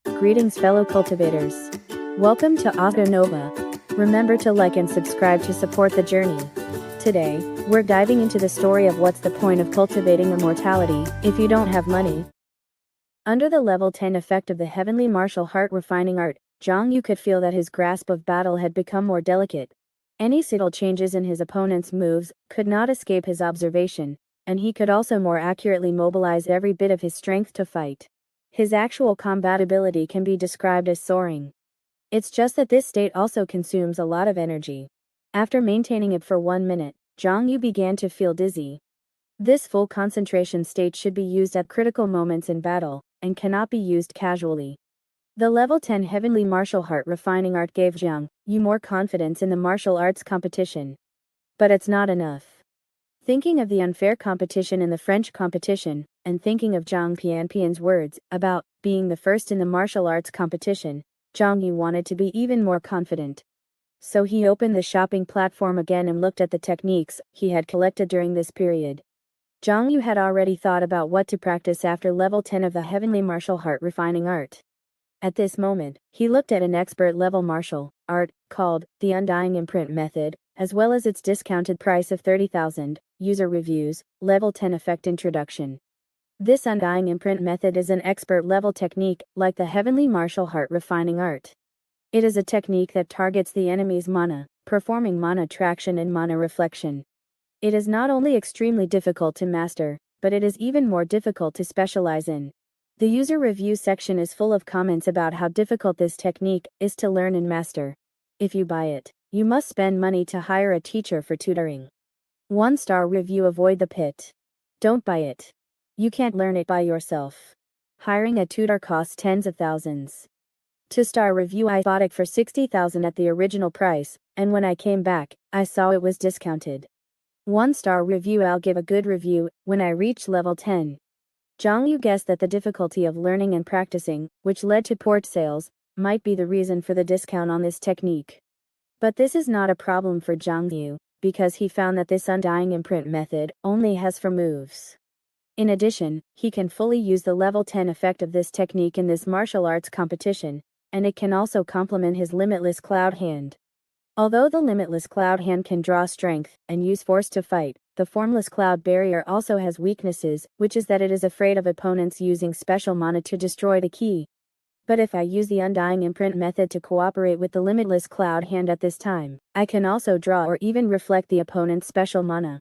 Greetings fellow cultivators. Welcome to Auto Nova. Remember to like and subscribe to support the journey. Today, we're diving into the story of what's the point of cultivating immortality if you don't have money. Under the level 10 effect of the heavenly martial heart refining art, Xiong Yu could feel that his grasp of battle had become more delicate. Any subtle changes in his opponent's moves could not escape his observation, and he could also more accurately mobilize every bit of his strength to fight. His actual combat ability can be described as soaring. It's just that this state also consumes a lot of energy. After maintaining it for 1 minute, Xiong Yu began to feel dizzy. This full concentration state should be used at critical moments in battle, and cannot be used casually. The level 10 heavenly martial heart refining art gave Xiong Yu more confidence in the martial arts competition. But it's not enough. Thinking of the unfair competition in the French competition, and thinking of Zhang Pianpian's words about being the first in the martial arts competition, Xiong Yu wanted to be even more confident. So he opened the shopping platform again and looked at the techniques he had collected during this period. Xiong Yu had already thought about what to practice after level 10 of the heavenly martial heart refining art. At this moment, he looked at an expert level martial art called the Undying Imprint method, as well as its discounted price of 30,000, user reviews, level 10 effect introduction. This Undying Imprint method is an expert level technique, like the heavenly martial heart refining art. It is a technique that targets the enemy's mana, performing mana traction and mana reflection. It is not only extremely difficult to master, but it is even more difficult to specialize in. The user review section is full of comments about how difficult this technique is to learn and master. If you buy it, you must spend money to hire a teacher for tutoring. 1-star review. Avoid the pit. Don't buy it. You can't learn it by yourself. Hiring a tutor costs tens of thousands. 2-star review. I bought it for 60,000 at the original price, and when I came back, I saw it was discounted. 1-star review. I'll give a good review when I reach level 10. Xiong Yu guessed that the difficulty of learning and practicing, which led to poor sales, might be the reason for the discount on this technique. But this is not a problem for Xiong Yu, because he found that this Undying Imprint method only has for moves. In addition, he can fully use the level 10 effect of this technique in this martial arts competition, and it can also complement his limitless cloud hand. Although the limitless cloud hand can draw strength and use force to fight, the formless cloud barrier also has weaknesses, which is that it is afraid of opponents using special mana to destroy the key. But if I use the Undying Imprint method to cooperate with the limitless cloud hand at this time, I can also draw or even reflect the opponent's special mana.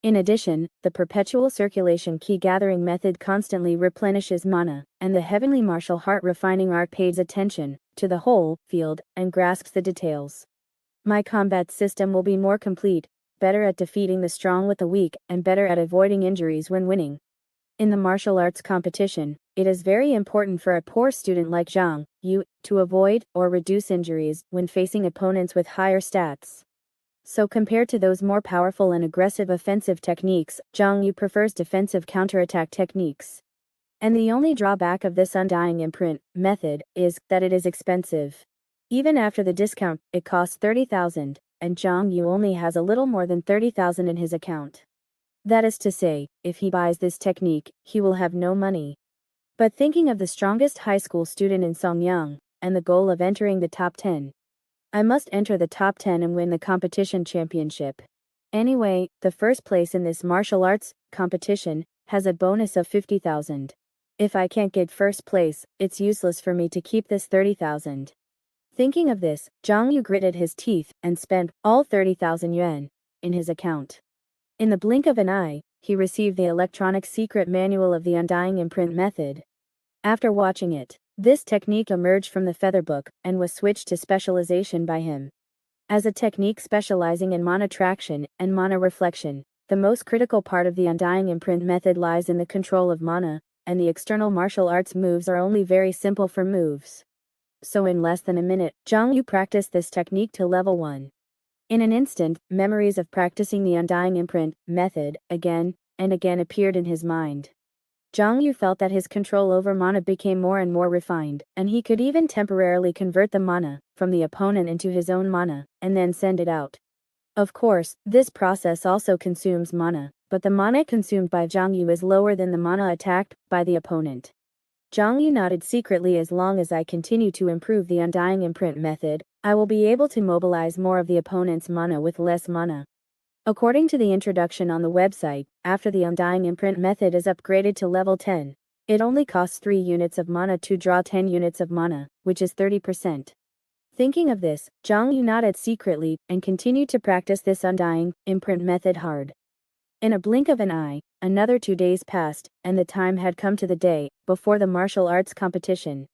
In addition, the perpetual circulation key gathering method constantly replenishes mana, and the heavenly martial heart refining art pays attention to the whole field and grasps the details. My combat system will be more complete, better at defeating the strong with the weak, and better at avoiding injuries when winning. In the martial arts competition, it is very important for a poor student like Xiong Yu to avoid or reduce injuries when facing opponents with higher stats. So compared to those more powerful and aggressive offensive techniques, Xiong Yu prefers defensive counterattack techniques. And the only drawback of this Undying Imprint method is that it is expensive. Even after the discount, it costs 30,000, and Xiong Yu only has a little more than 30,000 in his account. That is to say, if he buys this technique, he will have no money. But thinking of the strongest high school student in Songyang, and the goal of entering the top 10. I must enter the top 10 and win the competition championship. Anyway, the first place in this martial arts competition has a bonus of 50,000. If I can't get first place, it's useless for me to keep this 30,000. Thinking of this, Xiong Yu gritted his teeth and spent all 30,000 yuan in his account. In the blink of an eye, he received the electronic secret manual of the Undying Imprint method. After watching it, this technique emerged from the feather book and was switched to specialization by him. As a technique specializing in mana traction and mana reflection, the most critical part of the Undying Imprint method lies in the control of mana, and the external martial arts moves are only very simple for moves. So in less than a minute, Xiong Yu practiced this technique to level 1. In an instant, memories of practicing the Undying Imprint method again and again appeared in his mind. Xiong Yu felt that his control over mana became more and more refined, and he could even temporarily convert the mana from the opponent into his own mana, and then send it out. Of course, this process also consumes mana, but the mana consumed by Xiong Yu is lower than the mana attacked by the opponent. Zhang Yu nodded secretly. As long as I continue to improve the undying imprint method, I will be able to mobilize more of the opponent's mana with less mana. According to the introduction on the website, after the undying imprint method is upgraded to level 10, it only costs 3 units of mana to draw 10 units of mana, which is 30%. Thinking of this, Zhang Yu nodded secretly and continued to practice this undying imprint method hard. In a blink of an eye, another 2 days passed, and the time had come to the day before the martial arts competition.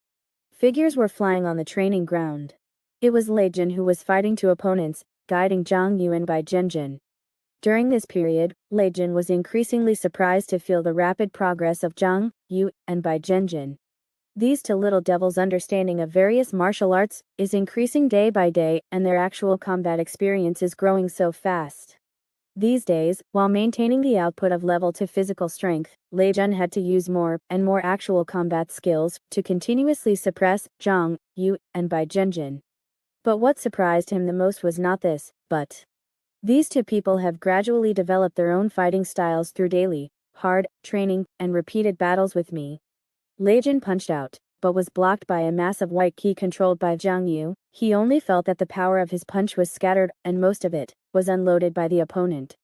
Figures were flying on the training ground. It was Lei Jin who was fighting two opponents, guiding Zhang Yu and Bai Zhenjin. During this period, Lei Jin was increasingly surprised to feel the rapid progress of Zhang Yu and Bai Zhenjin. These two little devils' understanding of various martial arts is increasing day by day, and their actual combat experience is growing so fast. These days, while maintaining the output of level 2 physical strength, Lei Jin had to use more and more actual combat skills to continuously suppress Zhang Yu and Bai Zhenjin. But what surprised him the most was not this, but these two people have gradually developed their own fighting styles through daily, hard training and repeated battles with me. Lei Jin punched out, but was blocked by a massive white key controlled by Zhang Yu. He only felt that the power of his punch was scattered, and most of it was unloaded by the opponent.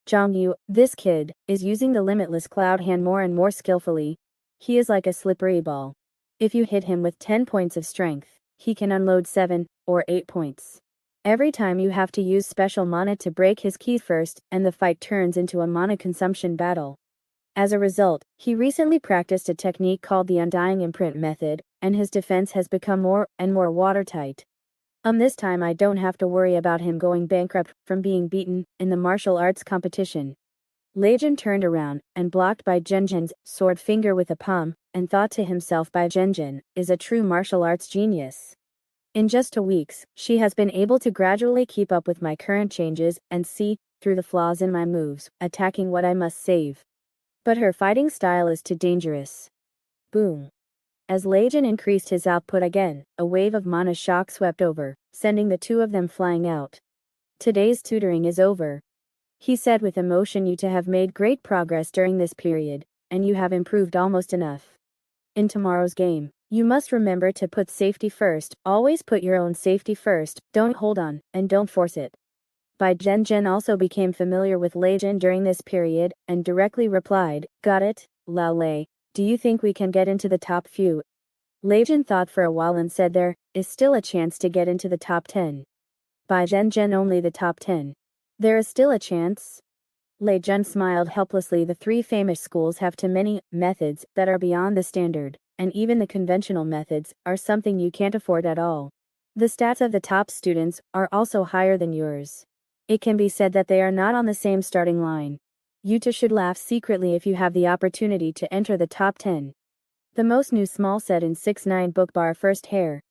Zhang Yu, this kid, is using the limitless cloud hand more and more skillfully. He is like a slippery ball. If you hit him with 10 points of strength, he can unload 7 or 8 points. Every time you have to use special mana to break his key first, and the fight turns into a mana consumption battle. As a result, he recently practiced a technique called the undying imprint method, and his defense has become more and more watertight. This time I don't have to worry about him going bankrupt from being beaten in the martial arts competition. Lei Jin turned around and blocked Bai Zhenjin's sword finger with a palm, and thought to himself, Bai Zhenjin is a true martial arts genius. In just 2 weeks, she has been able to gradually keep up with my current changes and see through the flaws in my moves, attacking what I must save. But her fighting style is too dangerous. Boom. As Lei Jin increased his output again, a wave of mana shock swept over, sending the two of them flying out. Today's tutoring is over, he said with emotion. You two have made great progress during this period, and you have improved almost enough. In tomorrow's game, you must remember to put safety first. Always put your own safety first, don't hold on, and don't force it. Bai Zhenjin also became familiar with Lei Jin during this period, and directly replied, got it, Lao Lei, do you think we can get into the top few? Lei Jin thought for a while and said there is still a chance to get into the top 10. Bai Zhenjin, only the top 10. There is still a chance? Lei Jin smiled helplessly. The 3 famous schools have too many methods that are beyond the standard, and even the conventional methods are something you can't afford at all. The stats of the top students are also higher than yours. It can be said that they are not on the same starting line. You two should laugh secretly if you have the opportunity to enter the top 10. The most new small said in 6-9 book bar first hair.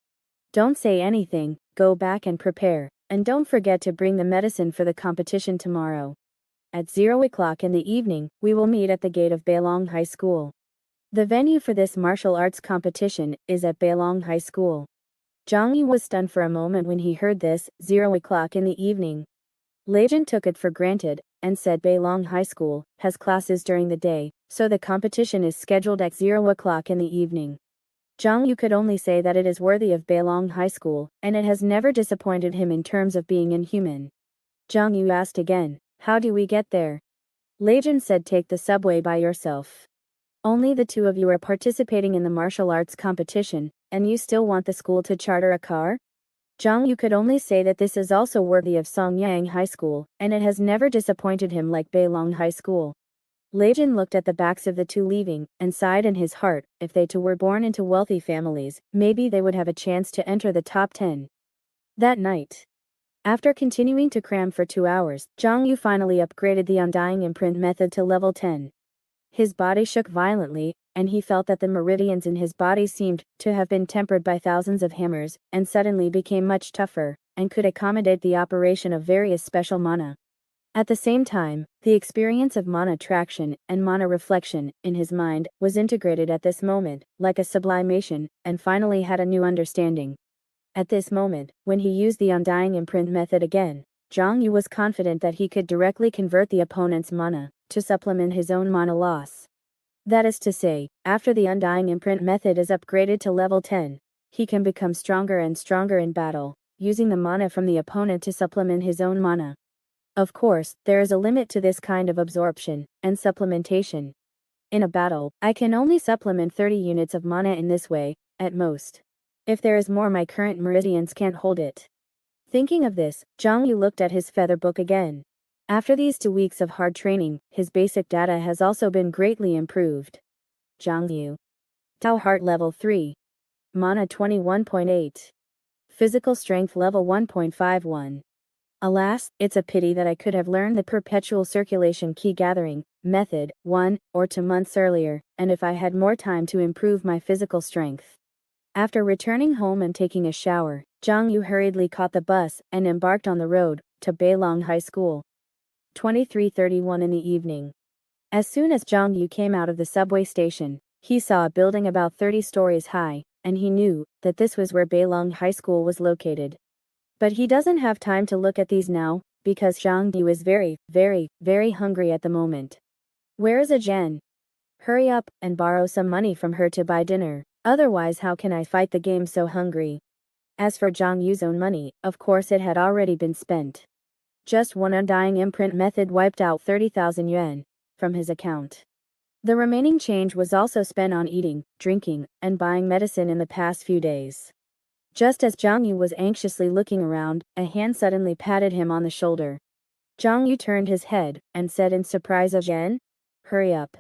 Don't say anything, go back and prepare, and don't forget to bring the medicine for the competition tomorrow. At 0 o'clock in the evening, we will meet at the gate of Beilong High School. The venue for this martial arts competition is at Beilong High School. Zhang Yu was stunned for a moment when he heard this, 0 o'clock in the evening. Lei Jin took it for granted, and said Beilong High School has classes during the day, so the competition is scheduled at 0 o'clock in the evening. Zhang Yu could only say that it is worthy of Beilong High School, and it has never disappointed him in terms of being inhuman. Zhang Yu asked again, how do we get there? Lei Jin said, take the subway by yourself. Only the two of you are participating in the martial arts competition, and you still want the school to charter a car? Zhang Yu could only say that this is also worthy of Songyang High School, and it has never disappointed him like Beilong High School. Lei Jin looked at the backs of the two leaving, and sighed in his heart. If they two were born into wealthy families, maybe they would have a chance to enter the top 10. That night, after continuing to cram for 2 hours, Zhang Yu finally upgraded the undying imprint method to level 10. His body shook violently, and he felt that the meridians in his body seemed to have been tempered by thousands of hammers, and suddenly became much tougher, and could accommodate the operation of various special mana. At the same time, the experience of mana traction and mana reflection in his mind was integrated at this moment, like a sublimation, and finally had a new understanding. At this moment, when he used the undying imprint method again, Zhang Yu was confident that he could directly convert the opponent's mana to supplement his own mana loss. That is to say, after the undying imprint method is upgraded to level 10, he can become stronger and stronger in battle, using the mana from the opponent to supplement his own mana. Of course, there is a limit to this kind of absorption and supplementation. In a battle, I can only supplement 30 units of mana in this way, at most. If there is more, my current meridians can't hold it. Thinking of this, Xiong Yu looked at his feather book again. After these 2 weeks of hard training, his basic data has also been greatly improved. Xiong Yu. Tau Heart level 3. Mana 21.8. Physical strength level 1.51. Alas, it's a pity that I could have learned the perpetual circulation key gathering method 1 or 2 months earlier, and if I had more time to improve my physical strength. After returning home and taking a shower, Xiong Yu hurriedly caught the bus and embarked on the road to Beilong High School. 23:31 in the evening. As soon as Xiong Yu came out of the subway station, he saw a building about 30 stories high, and he knew that this was where Beilong High School was located. But he doesn't have time to look at these now, because Xiong Yu is very, very, very hungry at the moment. Where is Jen? Hurry up and borrow some money from her to buy dinner, otherwise how can I fight the game so hungry? As for Xiong Yu's own money, of course it had already been spent. Just one undying imprint method wiped out 30,000 yuan from his account. The remaining change was also spent on eating, drinking, and buying medicine in the past few days. Just as Xiong Yu was anxiously looking around, a hand suddenly patted him on the shoulder. Xiong Yu turned his head and said in surprise, "Jen? Hurry up.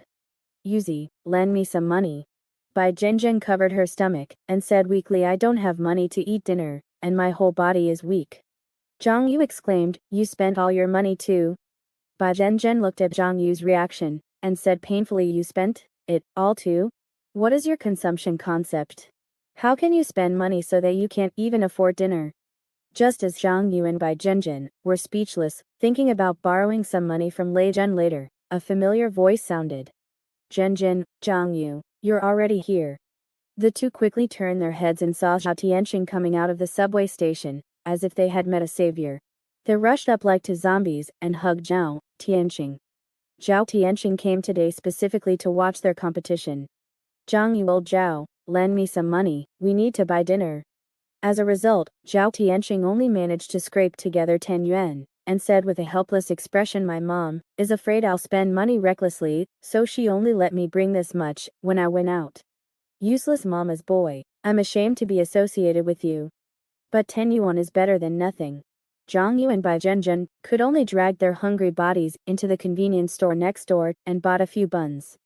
Yuzi, lend me some money." Bai Zhenzhen covered her stomach and said weakly, "I don't have money to eat dinner, and my whole body is weak." Xiong Yu exclaimed, "You spent all your money too?" Bai Zhenzhen looked at Xiong Yu's reaction and said painfully, "You spent it all too? What is your consumption concept? How can you spend money so that you can't even afford dinner?" Just as Xiong Yu and Bai Zhenzhen were speechless, thinking about borrowing some money from Lei Zhen later, a familiar voice sounded. "Zhenzhen, Xiong Yu, you're already here." The two quickly turned their heads and saw Zhao Tianxing coming out of the subway station, as if they had met a savior. They rushed up like two zombies and hugged Zhao Tianxing. Zhao Tianxing came today specifically to watch their competition. "Xiong Yu, old Zhao, lend me some money, we need to buy dinner." As a result, Zhao Tianxing only managed to scrape together 10 yuan, and said with a helpless expression, "My mom is afraid I'll spend money recklessly, so she only let me bring this much when I went out. Useless mama's boy, I'm ashamed to be associated with you. But 10 yuan is better than nothing." Xiong Yu and Bai Zhenzhen could only drag their hungry bodies into the convenience store next door and bought a few buns.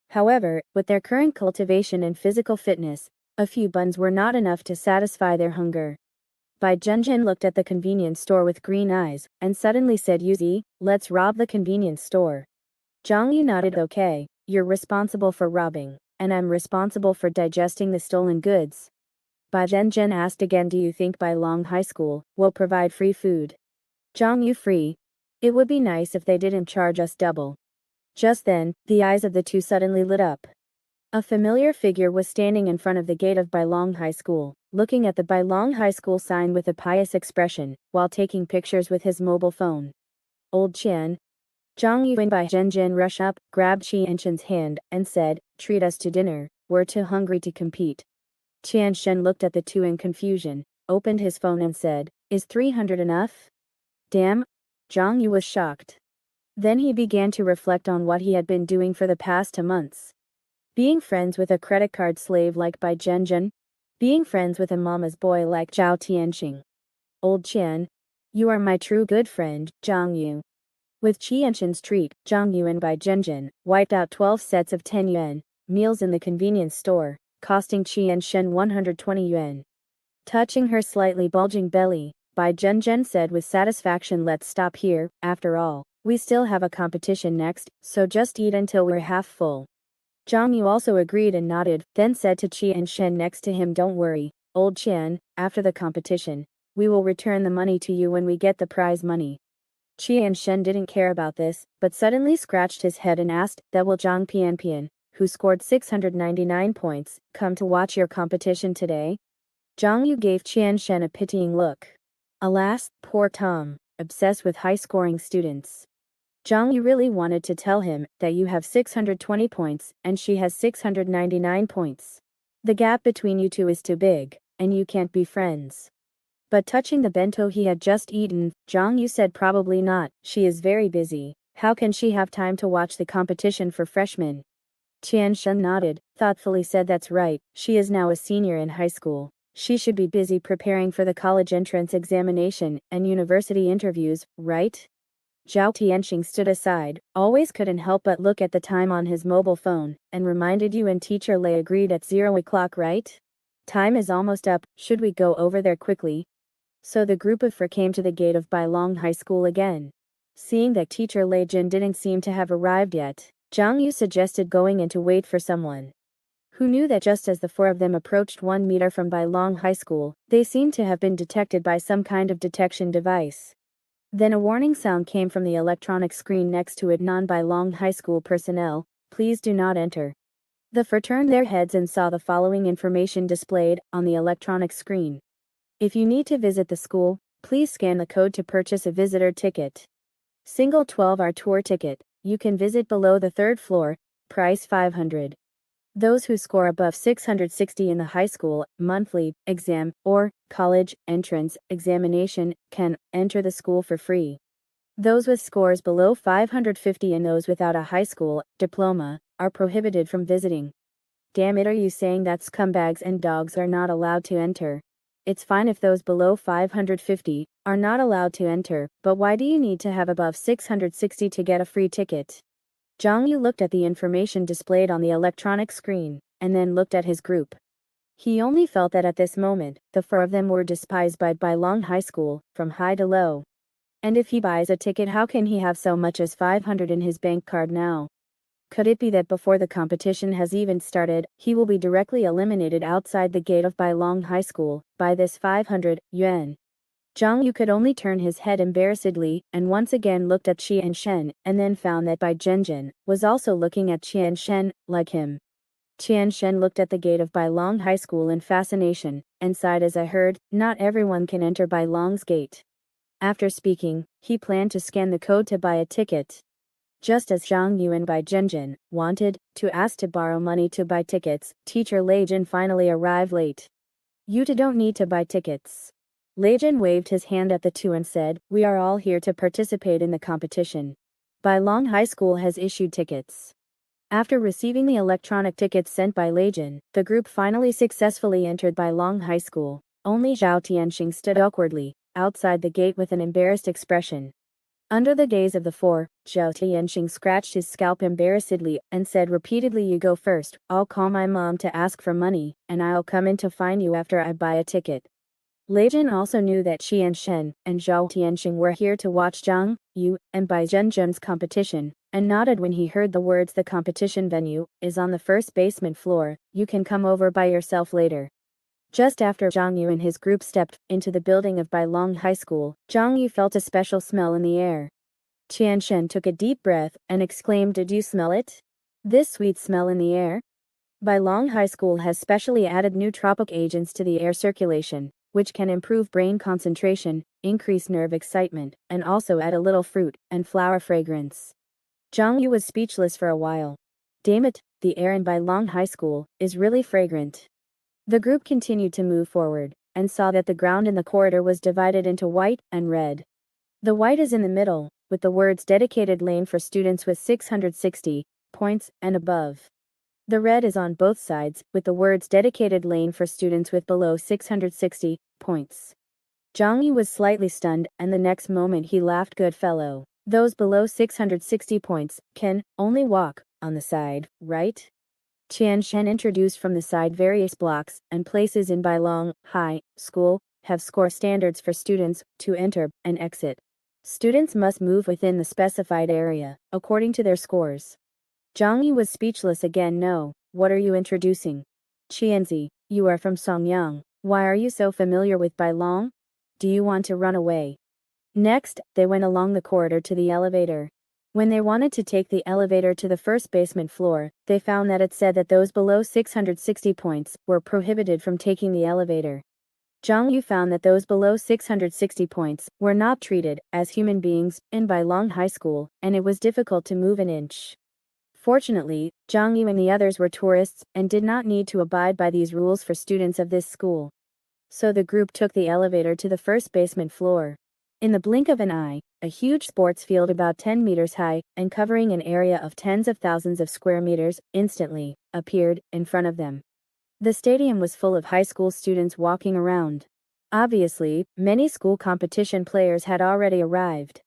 However, with their current cultivation and physical fitness, a few buns were not enough to satisfy their hunger. Bai Zhenzhen looked at the convenience store with green eyes, and suddenly said, "Yuzi, let's rob the convenience store." Xiong Yu nodded. "Okay, you're responsible for robbing, and I'm responsible for digesting the stolen goods." Bai Zhenzhen asked again, "Do you think Beilong High School will provide free food?" Xiong Yu, "Free? It would be nice if they didn't charge us double." Just then, the eyes of the two suddenly lit up. A familiar figure was standing in front of the gate of Beilong High School, looking at the Beilong High School sign with a pious expression, while taking pictures with his mobile phone. "Old Qian." Xiong Yu and Bai Zhenzhen rushed up, grabbed Qianshen's hand, and said, "Treat us to dinner, we're too hungry to compete." Qianshen looked at the two in confusion, opened his phone and said, "Is 300 enough?" "Damn." Xiong Yu was shocked. Then he began to reflect on what he had been doing for the past 2 months. Being friends with a credit card slave like Bai Zhenzhen. Being friends with a mama's boy like Zhao Tianxing. "Old Qian. You are my true good friend, Xiong Yu." With Qianshen's treat, Xiong Yu and Bai Zhenzhen wiped out 12 sets of 10 yuan meals in the convenience store, costing Qianshen 120 yuan. Touching her slightly bulging belly, Bai Zhenzhen said with satisfaction, "Let's stop here, after all. We still have a competition next, so just eat until we're half full." Xiong Yu also agreed and nodded, then said to Qianshen next to him, "Don't worry, old Qian, after the competition, we will return the money to you when we get the prize money." Qianshen didn't care about this, but suddenly scratched his head and asked, "That will Zhang Pianpian, who scored 699 points, come to watch your competition today?" Xiong Yu gave Qianshen a pitying look. Alas, poor Tom, obsessed with high-scoring students. Zhang Yu really wanted to tell him that you have 620 points and she has 699 points. The gap between you two is too big, and you can't be friends. But touching the bento he had just eaten, Zhang Yu said probably not, she is very busy. How can she have time to watch the competition for freshmen? Qian Shen nodded, thoughtfully said that's right, she is now a senior in high school. She should be busy preparing for the college entrance examination and university interviews, right? Zhao Tianxing stood aside, always couldn't help but look at the time on his mobile phone, and reminded you and teacher Lei agreed at 0 o'clock, right? Time is almost up, should we go over there quickly? So the group of four came to the gate of Bailong High School again. Seeing that teacher Lei Jin didn't seem to have arrived yet, Zhang Yu suggested going in to wait for someone. Who knew that just as the four of them approached 1 meter from Bailong High School, they seemed to have been detected by some kind of detection device. Then a warning sound came from the electronic screen next to it. Non-Bailong High School personnel, please do not enter. The four turned their heads and saw the following information displayed on the electronic screen. If you need to visit the school, please scan the code to purchase a visitor ticket. Single 12-hour tour ticket, you can visit below the 3rd floor, price 500. Those who score above 660 in the high school, monthly, exam, or college entrance examination can enter the school for free. Those with scores below 550 and those without a high school diploma are prohibited from visiting. Damn it, are you saying that scumbags and dogs are not allowed to enter? It's fine if those below 550 are not allowed to enter, but why do you need to have above 660 to get a free ticket? Zhang Yu looked at the information displayed on the electronic screen, and then looked at his group. He only felt that at this moment, the four of them were despised by Bailong High School, from high to low. And if he buys a ticket, how can he have so much as 500 in his bank card now? Could it be that before the competition has even started, he will be directly eliminated outside the gate of Bailong High School, by this 500 yuan? Zhang Yu could only turn his head embarrassedly, and once again looked at Qian Shen, and then found that Bai Zhenjin was also looking at Qian Shen, like him. Qian Shen looked at the gate of Bailong High School in fascination, and sighed as I heard, not everyone can enter Bailong's gate. After speaking, he planned to scan the code to buy a ticket. Just as Zhang Yu and Bai Zhenjin wanted to ask to borrow money to buy tickets, teacher Lei Jin finally arrived late. You two don't need to buy tickets. Lei Jin waved his hand at the two and said, we are all here to participate in the competition. Bailong High School has issued tickets. After receiving the electronic tickets sent by Lei Jin, the group finally successfully entered Bailong High School. Only Zhao Tianxing stood awkwardly outside the gate with an embarrassed expression. Under the gaze of the four, Zhao Tianxing scratched his scalp embarrassedly and said repeatedly, you go first, I'll call my mom to ask for money, and I'll come in to find you after I buy a ticket. Lei Jin also knew that Qian Shen and Zhao Tianxing were here to watch Zhang Yu and Bai Zhenjin's competition, and nodded when he heard the words the competition venue is on the first basement floor, you can come over by yourself later. Just after Zhang Yu and his group stepped into the building of Bailong High School, Zhang Yu felt a special smell in the air. Qian Shen took a deep breath and exclaimed, did you smell it? This sweet smell in the air? Bailong High School has specially added new tropic agents to the air circulation, which can improve brain concentration, increase nerve excitement, and also add a little fruit and flower fragrance. Zhang Yu was speechless for a while. Damn it, the air in Bailong High School is really fragrant. The group continued to move forward, and saw that the ground in the corridor was divided into white and red. The white is in the middle, with the words dedicated lane for students with 660 points and above. The red is on both sides, with the words dedicated lane for students with below 660 points. Zhang Yu was slightly stunned, and the next moment he laughed, good fellow. Those below 660 points can only walk on the side, right? Qian Shen introduced from the side various blocks and places in Bailong High School have score standards for students to enter and exit. Students must move within the specified area, according to their scores. Zhang Yu was speechless again. No, what are you introducing? Qianzi, you are from Songyang. Why are you so familiar with Bailong? Do you want to run away? Next, they went along the corridor to the elevator. When they wanted to take the elevator to the first basement floor, they found that it said that those below 660 points were prohibited from taking the elevator. Zhang Yu found that those below 660 points were not treated as human beings in Bailong High School, and it was difficult to move an inch. Fortunately, Zhang Yu and the others were tourists and did not need to abide by these rules for students of this school. So the group took the elevator to the first basement floor. In the blink of an eye, a huge sports field about 10 meters high and covering an area of tens of thousands of square meters instantly appeared in front of them. The stadium was full of high school students walking around. Obviously, many school competition players had already arrived.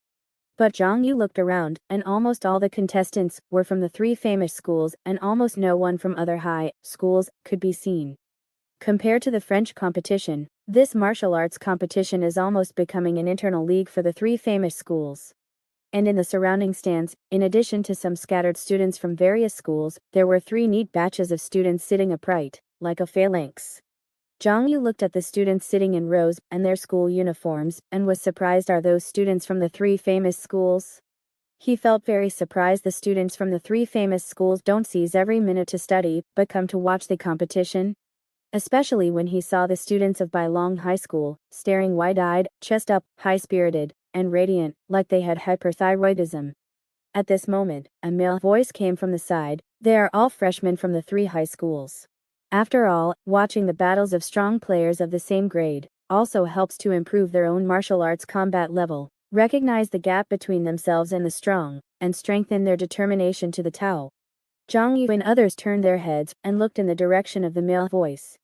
But Zhang Yu looked around, and almost all the contestants were from the three famous schools, and almost no one from other high schools could be seen. Compared to the French competition, this martial arts competition is almost becoming an internal league for the three famous schools. And in the surrounding stands, in addition to some scattered students from various schools, there were 3 neat batches of students sitting upright, like a phalanx. Zhang Yu looked at the students sitting in rows and their school uniforms and was surprised. Are those students from the 3 famous schools? He felt very surprised the students from the 3 famous schools don't seize every minute to study but come to watch the competition. Especially when he saw the students of Bailong High School, staring wide-eyed, chest up, high-spirited, and radiant, like they had hyperthyroidism. At this moment, a male voice came from the side. They are all freshmen from the 3 high schools. After all, watching the battles of strong players of the same grade also helps to improve their own martial arts combat level, recognize the gap between themselves and the strong, and strengthen their determination to the Tao. Zhang Yu and others turned their heads and looked in the direction of the male voice.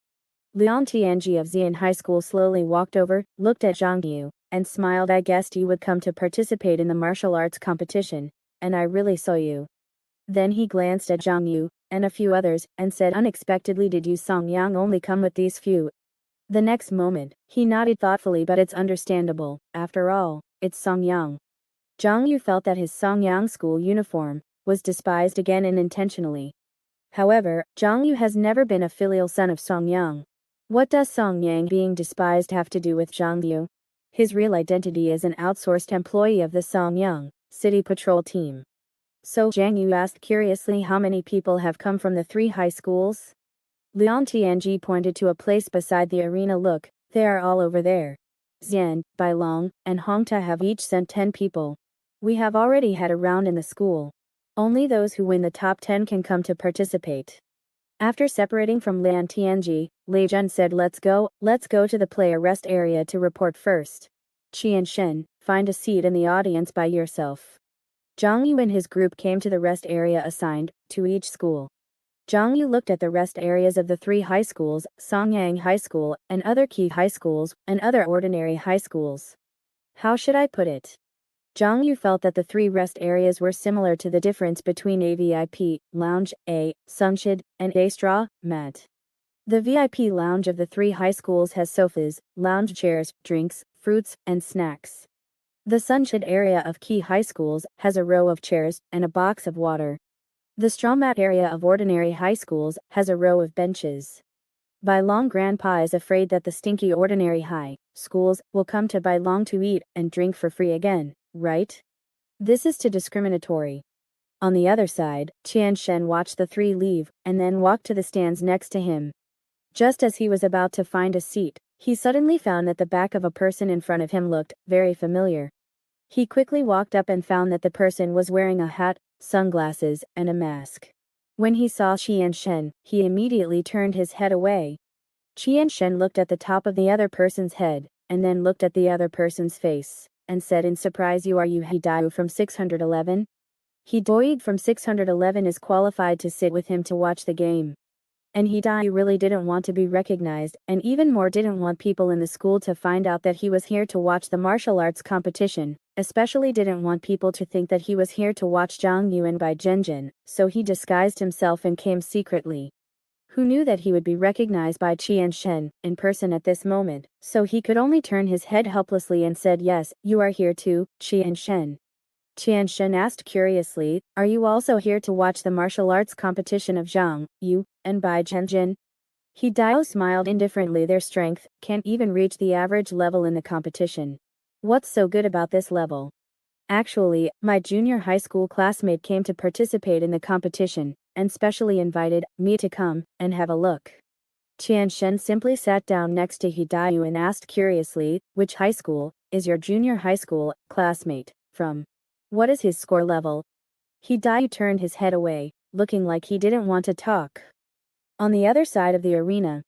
Liang Tianji of Xian High School slowly walked over, looked at Zhang Yu, and smiled. I guessed you would come to participate in the martial arts competition, and I really saw you. Then he glanced at Zhang Yu and a few others and said unexpectedly, did you Song Yang only come with these few? The next moment, he nodded thoughtfully, but it's understandable, after all, it's Song Yang. Zhang Yu felt that his Song Yang school uniform was despised again and intentionally. However, Zhang Yu has never been a filial son of Song Yang. What does Song Yang being despised have to do with Zhang Yu? His real identity is an outsourced employee of the Song Yang City Patrol team. So Zhang Yu asked curiously, how many people have come from the 3 high schools? Liang Tianji pointed to a place beside the arena. Look, they are all over there. Xian, Bailong, and Hongta have each sent 10 people. We have already had a round in the school. Only those who win the top 10 can come to participate. After separating from Liang Tianji, Lei Zhen said, let's go to the player rest area to report first. Qian Shen, find a seat in the audience by yourself. Zhang Yu and his group came to the rest area assigned to each school. Zhang Yu looked at the rest areas of the 3 high schools, Songyang High School, and other key high schools, and other ordinary high schools. How should I put it? Zhang Yu felt that the 3 rest areas were similar to the difference between a VIP lounge, a sunshade, and a straw mat. The VIP lounge of the 3 high schools has sofas, lounge chairs, drinks, fruits, and snacks. The sunshade area of key high schools has a row of chairs and a box of water. The straw mat area of ordinary high schools has a row of benches. Bailong Grandpa is afraid that the stinky ordinary high schools will come to Bailong to eat and drink for free again, right? This is too discriminatory. On the other side, Qian Shen watched the 3 leave and then walked to the stands next to him. Just as he was about to find a seat, he suddenly found that the back of a person in front of him looked very familiar. He quickly walked up and found that the person was wearing a hat, sunglasses, and a mask. When he saw Qian Shen, he immediately turned his head away. Qian Shen looked at the top of the other person's head, and then looked at the other person's face, and said in surprise, are you He Dao from 611? He Doig from 611 is qualified to sit with him to watch the game. And He Dao really didn't want to be recognized, and even more didn't want people in the school to find out that he was here to watch the martial arts competition, especially didn't want people to think that he was here to watch Zhang Yu and Bai Zhenjin, so he disguised himself and came secretly. Who knew that he would be recognized by Qian Shen in person at this moment, so he could only turn his head helplessly and said, yes, you are here too, Qian Shen. Qian Shen asked curiously, are you also here to watch the martial arts competition of Zhang Yu and Bai Zhenjin? He Dao smiled indifferently. Their strength can't even reach the average level in the competition. What's so good about this level? Actually, my junior high school classmate came to participate in the competition, and specially invited me to come and have a look. Shen simply sat down next to Hidayu and asked curiously, "Which high school is your junior high school classmate from? What is his score level?" Hidayu turned his head away, looking like he didn't want to talk. On the other side of the arena,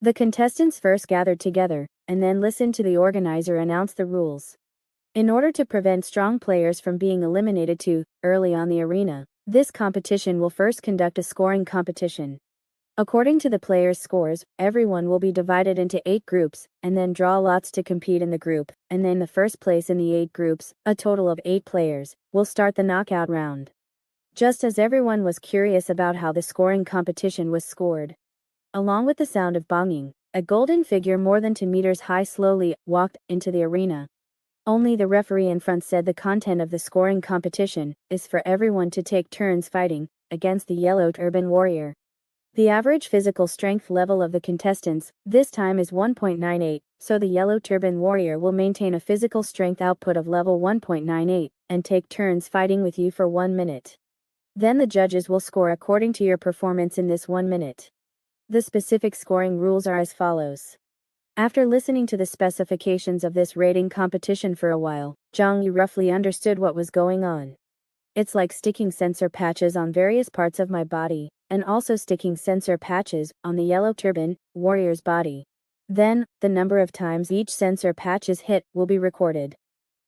the contestants first gathered together, and then listened to the organizer announce the rules. In order to prevent strong players from being eliminated too early on the arena, this competition will first conduct a scoring competition. According to the players' scores, everyone will be divided into 8 groups, and then draw lots to compete in the group, and then the first place in the 8 groups, a total of 8 players, will start the knockout round. Just as everyone was curious about how the scoring competition was scored, along with the sound of bonging, a golden figure more than 2 meters high slowly walked into the arena. Only the referee in front said the content of the scoring competition is for everyone to take turns fighting against the yellow turban warrior. The average physical strength level of the contestants this time is 1.98, so the yellow turban warrior will maintain a physical strength output of level 1.98 and take turns fighting with you for 1 minute. Then the judges will score according to your performance in this 1 minute. The specific scoring rules are as follows. After listening to the specifications of this rating competition for a while, Zhang Yu roughly understood what was going on. It's like sticking sensor patches on various parts of my body, and also sticking sensor patches on the yellow turban warrior's body. Then, the number of times each sensor patch is hit will be recorded.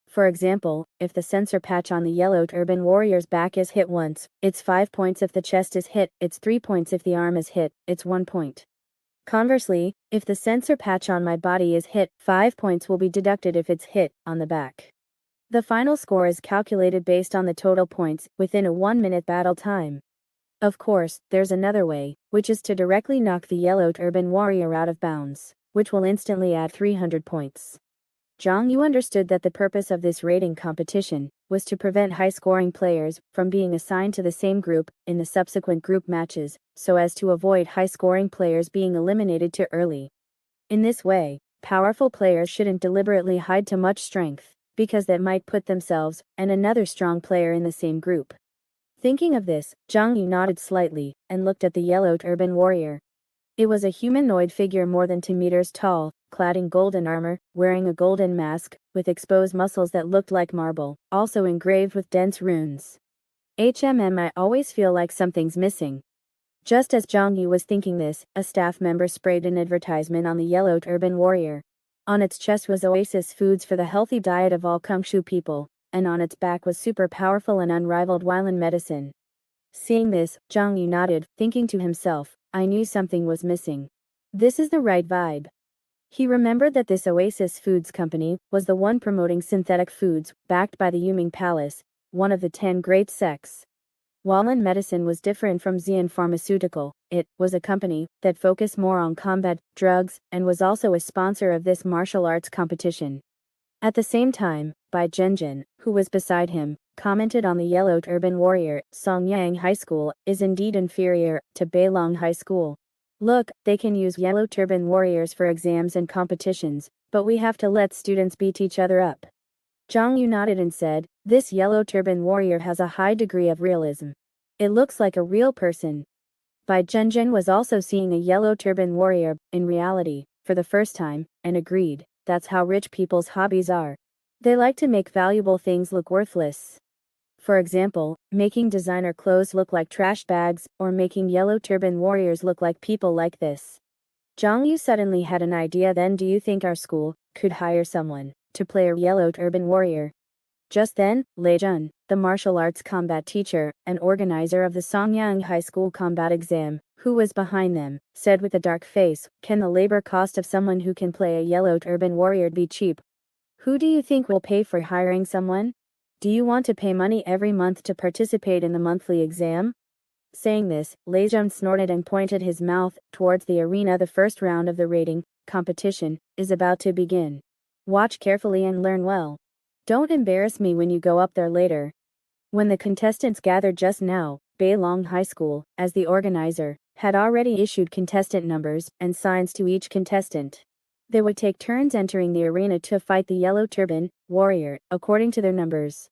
For example, if the sensor patch on the yellow turban warrior's back is hit once, it's 5 points. If the chest is hit, it's 3 points. If the arm is hit, it's 1 point. Conversely, if the sensor patch on my body is hit, 5 points will be deducted if it's hit on the back. The final score is calculated based on the total points within a 1-minute battle time. Of course, there's another way, which is to directly knock the yellow turban warrior out of bounds, which will instantly add 300 points. Zhang Yu understood that the purpose of this rating competition was to prevent high-scoring players from being assigned to the same group in the subsequent group matches, so as to avoid high-scoring players being eliminated too early. In this way, powerful players shouldn't deliberately hide too much strength, because that might put themselves and another strong player in the same group. Thinking of this, Zhang Yu nodded slightly and looked at the yellow turban warrior. It was a humanoid figure more than 2 meters tall, clad in golden armor, wearing a golden mask, with exposed muscles that looked like marble, also engraved with dense runes. I always feel like something's missing. Just as Zhang Yu was thinking this, a staff member sprayed an advertisement on the yellow turban warrior. On its chest was Oasis Foods for the healthy diet of all Kungshu people, and on its back was super powerful and unrivaled Wylan medicine. Seeing this, Zhang Yu nodded, thinking to himself, I knew something was missing. This is the right vibe. He remembered that this Oasis Foods company was the one promoting synthetic foods, backed by the Yuming Palace, one of the 10 great sects. Wylan medicine was different from Xian Pharmaceutical. It was a company that focused more on combat drugs and was also a sponsor of this martial arts competition. At the same time, Bai Zhenjin, who was beside him, commented on the yellow turban warrior. Songyang High School is indeed inferior to Beilong High School. Look, they can use yellow turban warriors for exams and competitions, but we have to let students beat each other up. Zhang Yu nodded and said, this yellow turban warrior has a high degree of realism. It looks like a real person. Bai Zhenjin was also seeing a yellow turban warrior, in reality, for the first time, and agreed, that's how rich people's hobbies are. They like to make valuable things look worthless. For example, making designer clothes look like trash bags, or making yellow turban warriors look like people like this. Zhang Yu suddenly had an idea. Then do you think our school could hire someone to play a yellow turban warrior? Just then, Lei Jun, the martial arts combat teacher and organizer of the Songyang High School combat exam, who was behind them, said with a dark face, can the labor cost of someone who can play a yellow turban warrior be cheap? Who do you think will pay for hiring someone? Do you want to pay money every month to participate in the monthly exam? Saying this, Lei Jun snorted and pointed his mouth towards the arena. The first round of the rating competition is about to begin. Watch carefully and learn well. Don't embarrass me when you go up there later. When the contestants gathered just now, Beilong High School, as the organizer, had already issued contestant numbers and signs to each contestant. They would take turns entering the arena to fight the yellow turban warrior, according to their numbers.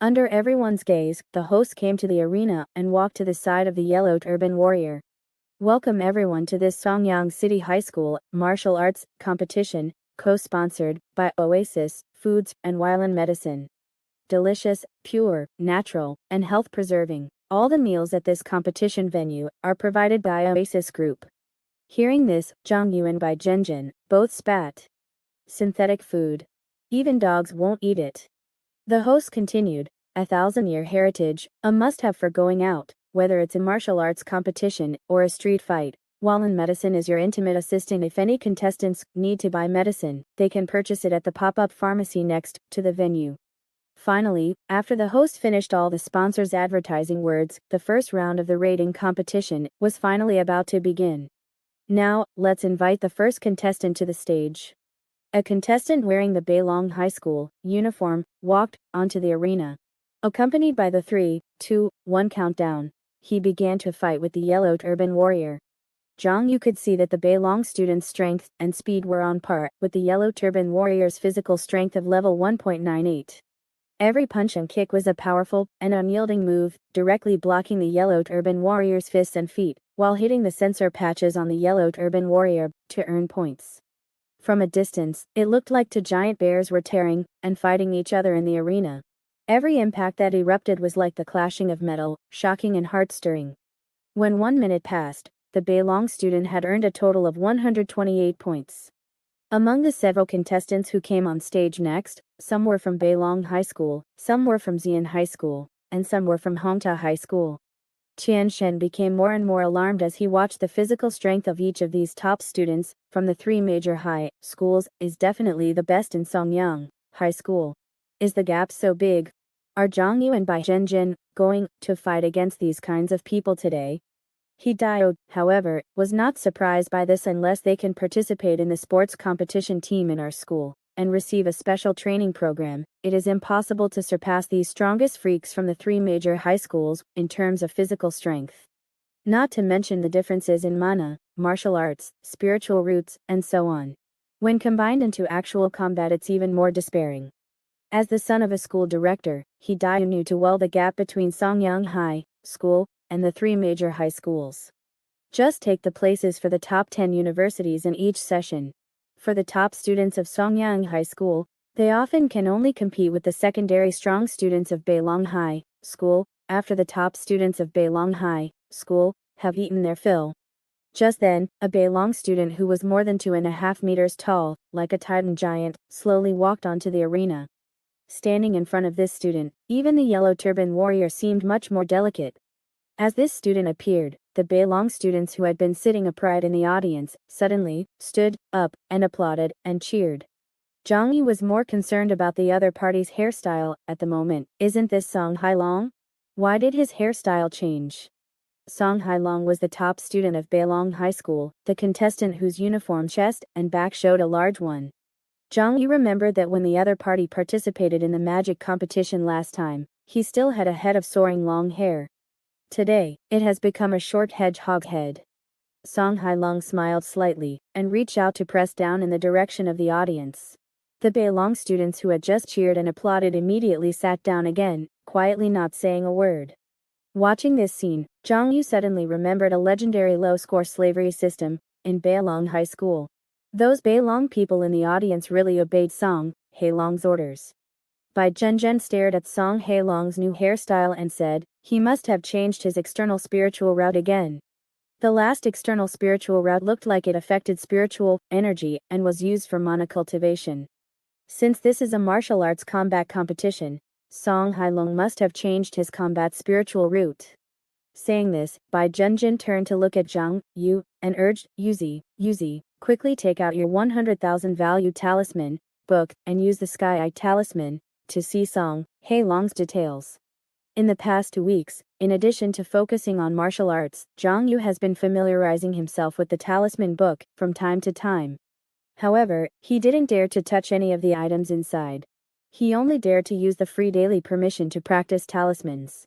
Under everyone's gaze, the host came to the arena and walked to the side of the yellow turban warrior. Welcome everyone to this Xiong City High School martial arts competition, co-sponsored by Oasis Foods and Wyland Medicine. Delicious, pure, natural, and health-preserving. All the meals at this competition venue are provided by Oasis Group. Hearing this, Zhang Yuan by Zhenjin both spat. Synthetic food. Even dogs won't eat it. The host continued, 1,000-year heritage, a must-have for going out, whether it's a martial arts competition or a street fight. Wyland Medicine is your intimate assistant. If any contestants need to buy medicine, they can purchase it at the pop-up pharmacy next to the venue. Finally, after the host finished all the sponsors' advertising words, the first round of the rating competition was finally about to begin. Now, let's invite the first contestant to the stage. A contestant wearing the Beilong High School uniform walked onto the arena. Accompanied by the 3, 2, 1 countdown, he began to fight with the yellow turban warrior. Zhang Yu could see that the Beilong student's strength and speed were on par with the yellow turban warrior's physical strength of level 1.98. Every punch and kick was a powerful and unyielding move, directly blocking the yellow turban warrior's fists and feet, while hitting the sensor patches on the yellow turban warrior to earn points. From a distance, it looked like two giant bears were tearing and fighting each other in the arena. Every impact that erupted was like the clashing of metal, shocking and heart-stirring. When 1 minute passed, the Beilong student had earned a total of 128 points. Among the several contestants who came on stage next, some were from Beilong High School, some were from Xian High School, and some were from Hongta High School. Qian Shen became more and more alarmed as he watched the physical strength of each of these top students from the 3 major high schools is definitely the best in Xiong High School. Is the gap so big? Are Zhang Yu and Bai Zhenjin going to fight against these kinds of people today? He Dio, however, was not surprised by this unless they can participate in the sports competition team in our school and receive a special training program. It is impossible to surpass these strongest freaks from the 3 major high schools in terms of physical strength. Not to mention the differences in mana, martial arts, spiritual roots, and so on. When combined into actual combat, it's even more despairing. As the son of a school director, he Dio knew too well the gap between Xiong High School and the 3 major high schools. Just take the places for the top 10 universities in each session. For the top students of Xiong High School, they often can only compete with the secondary strong students of Beilong High School, after the top students of Beilong High School have eaten their fill. Just then, a Beilong student who was more than 2.5 meters tall, like a titan giant, slowly walked onto the arena. Standing in front of this student, even the yellow turban warrior seemed much more delicate. As this student appeared, the Beilong students who had been sitting upright in the audience suddenly stood up and applauded and cheered. Zhang Yu was more concerned about the other party's hairstyle at the moment. Isn't this Song Hailong? Why did his hairstyle change? Song Hailong was the top student of Beilong High School, the contestant whose uniform chest and back showed a large one. Zhang Yu remembered that when the other party participated in the magic competition last time, he still had a head of soaring long hair. Today, it has become a short hedgehog head. Song Hailong smiled slightly and reached out to press down in the direction of the audience. The Beilong students who had just cheered and applauded immediately sat down again, quietly not saying a word. Watching this scene, Zhang Yu suddenly remembered a legendary low-score slavery system in Beilong High School. Those Beilong people in the audience really obeyed Song Hailong's orders. Bai Zhenjin stared at Song Hailong's new hairstyle and said, he must have changed his external spiritual route again. The last external spiritual route looked like it affected spiritual energy and was used for mana cultivation. Since this is a martial arts combat competition, Song Hailong must have changed his combat spiritual route. Saying this, Bai Zhenjin turned to look at Zhang Yu and urged, Yuzi, quickly take out your 100,000 value talisman book and use the Sky Eye talisman to see Song Hailong's details. In the past 2 weeks, in addition to focusing on martial arts, Zhang Yu has been familiarizing himself with the talisman book from time to time. However, he didn't dare to touch any of the items inside. He only dared to use the free daily permission to practice talismans.